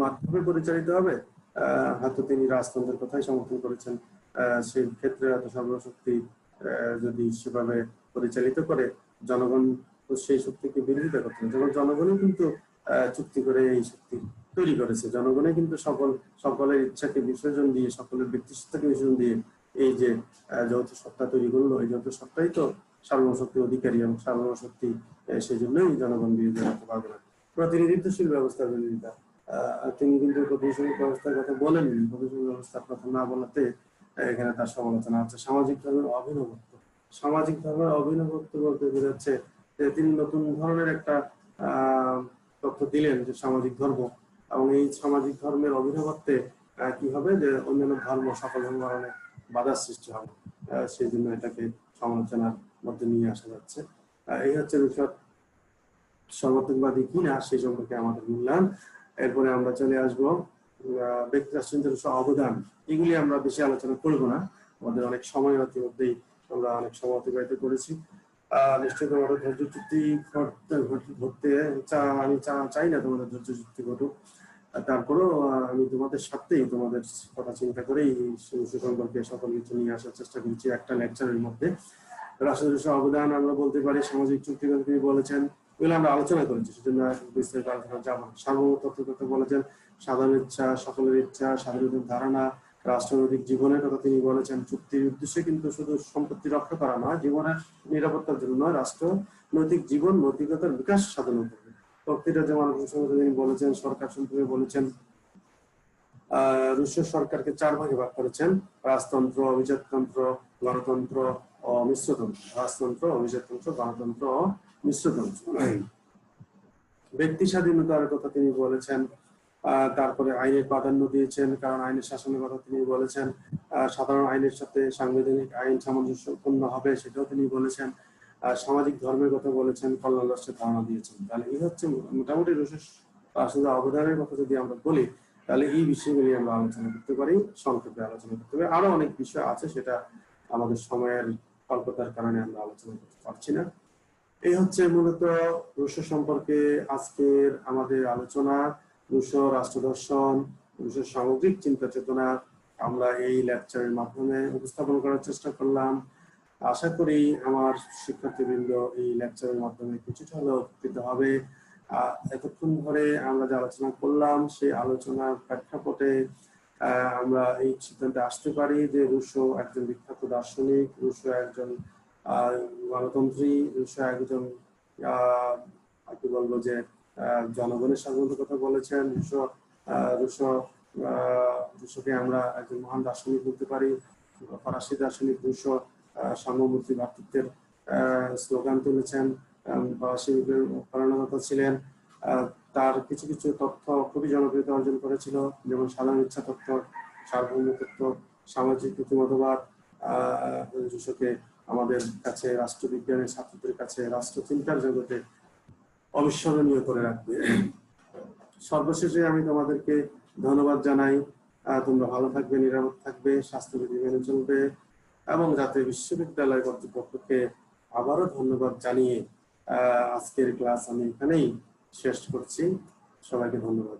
মাধ্যমে পরিচালিত হবে। হয়তো তিনি রাজতন্ত্রের কথাই সমর্থন করেছেন, সেই ক্ষেত্রে হয়তো সর্বশক্তি যদি সেভাবে পরিচালিত করে, জনগণ সেই শক্তিকে বিরোধিতা করতে হবে। যেমন জনগণই কিন্তু চুক্তি করে এই শক্তি তৈরি করেছে, জনগণই কিন্তু সকলের ইচ্ছাকে বিসর্জন দিয়ে, সকলের ব্যক্তিসত্তাকে বিসর্জন দিয়ে এই যে যৌথ সত্তা তৈরি করলো, এই যৌথ সত্তাই তো সার্বশক্তির অধিকারী, এবং সার্বশক্তি সেই জন্যই জনগণ বিরোধিতা করতে পারবে না। প্রতিনিধিত্বশীল ব্যবস্থার বিরোধিতা, তিনি কিন্তু প্রতিনিধিত্ব ব্যবস্থার কথা বলেননি। প্রতিনিধিত্ব ব্যবস্থার কথা না বলাতে এখানে তার সমালোচনা হচ্ছে। সামাজিক ধর্মের অভিনবত্ব, সামাজিক ধর্মের অভিনবত্ব বলতে বোঝাচ্ছে যে তিনি নতুন ধরনের একটা তথ্য দিলেন যে সামাজিক ধর্ম, এবং এই সামাজিক ধর্মের অভিনবত্বে কি হবে যে অন্যান্য ধর্ম, সকল ধর্ম কারণে বাধার সৃষ্টি হবে, সেই জন্য এটাকে সমালোচনার মধ্যে নিয়ে আসা যাচ্ছে। এই হচ্ছে বিষয় সর্বাত্মকবাদী কিনা সেই সম্পর্কে আমাদের মূল্যায়ন। এরপরে আমরা চলে আসবো ব্যক্তি রাষ্ট্রযন্ত্রের অবদান। এগুলি আমরা বেশি আলোচনা করবো না, আমাদের অনেক সময় মধ্যেই আমরা অনেক সময় অতিবাহিত করেছি। নিশ্চয়ই তোমাদের ধৈর্য চুক্তি ঘটতে আমি চাই না তোমাদের ধৈর্য চুক্তি ঘটুক, তারপরেও আমি তোমাদের সাথেই তোমাদের কথা চিন্তা করেই সম্পর্কে সকল কিছু নিয়ে আসার চেষ্টা করছি একটা লেকচারের মধ্যে। রাষ্ট্রযন্ত্রের অবদান আমরা বলতে পারি, সামাজিক চুক্তি তিনি বলেছেন, এগুলো আমরা আলোচনা করেছি, সেজন্য বিস্তারিত আলোচনা যাব না। সার্বভৌম তত্ত্বের কথা বলেছেন, সাধারণ ইচ্ছা, সকলের ইচ্ছা, স্বাধীনতার ধারণা, রাষ্ট্রনৈতিক জীবনের কথা তিনি বলেছেন। চুক্তির উদ্দেশ্যে কিন্তু শুধু সম্পত্তি রক্ষা করা নয়, জীবনের নিরাপত্তার জন্য নয়, রাষ্ট্রনৈতিক জীবন নৈতিকতার বিকাশ সাধন করবে। বক্তৃতা যেমন তিনি বলেছেন, সরকার সম্পর্কে বলেছেন। রুশ সরকারকে 4 ভাগে ভাগ করেছেন: রাজতন্ত্র, অভিজাততন্ত্র, গণতন্ত্র ও মিশ্রতন্ত্র। রাজতন্ত্র, অভিজাততন্ত্র, গণতন্ত্র ও মিশ্রতন্ত্র। ব্যক্তি স্বাধীনতার কথা তিনি বলেছেন। তারপরে আইনের প্রাধান্য দিয়েছেন, কারণ আইনের শাসনের কথা তিনি বলেছেন। সাধারণ আইনের সাথে সাংবিধানিক আইন সামঞ্জস্যপূর্ণ হবে, সেটাও তিনি বলেছেন। সামাজিক ধর্মের কথা বলেছেন, কল্যাণ রাষ্ট্রের ধারণা দিয়েছেন। তাহলে এই হচ্ছে মোটামুটি রুশের আসলে অবদানের কথা যদি আমরা বলি, তাহলে এই বিষয়গুলি আমরা আলোচনা করতে পারি, সংক্ষেপে আলোচনা করতে পারি। আরো অনেক বিষয় আছে, সেটা আমাদের সময়ের স্বল্পতার কারণে আমরা আলোচনা করতে পারছি না। এই হচ্ছে মূলত রুশ সম্পর্কে আজকের আমাদের আলোচনা। রুশ রাষ্ট্র দর্শন, রুশের সামগ্রিক চিন্তা চেতনা আমরা এই লেকচারের মাধ্যমে উপস্থাপন করার চেষ্টা করলাম। আশা করি আমার শিক্ষার্থীবৃন্দ এই লেকচারের মাধ্যমে কিছুটা হলেও উপকৃত হবে। এতক্ষণ ধরে আমরা যে আলোচনা করলাম সেই আলোচনার প্রেক্ষাপটে আমরা এই সিদ্ধান্তে আসতে পারি যে রুশো একজন বিখ্যাত দার্শনিক, রুশো একজন গণতন্ত্রী, রুশো একজন কি বলবো যে জনগণের স্বাধীনতার কথা বলেছেন। রুশোকে আমরা একজন মহান দার্শনিক বলতে পারি। ফরাসি দার্শনিক রুশো সাম্যমূর্তি ভ্রাতৃত্বের স্লোগান তুলেছেন, ফরাসি প্রেরণাদাতা ছিলেন। তার কিছু কিছু তথ্য খুবই জনপ্রিয়তা অর্জন করেছিল, যেমন সাধারণ ইচ্ছা তত্ত্ব, সার্বভৌম তত্ত্ব, সামাজিক নীতিমতবাদ। রুশোকে আমাদের কাছে, রাষ্ট্রবিজ্ঞানের ছাত্রদের কাছে, রাষ্ট্রচিন্তার জগতে অবিস্মরণীয় করে রাখবে। সর্বশেষে আমি তোমাদেরকে ধন্যবাদ জানাই। তোমরা ভালো থাকবে, নিরাপদ থাকবে, স্বাস্থ্যবিধি মেনে চলবে, এবং জাতীয় বিশ্ববিদ্যালয় কর্তৃপক্ষকে আবারও ধন্যবাদ জানিয়ে আজকের ক্লাস আমি এখানেই শেষ করছি। সবাইকে ধন্যবাদ।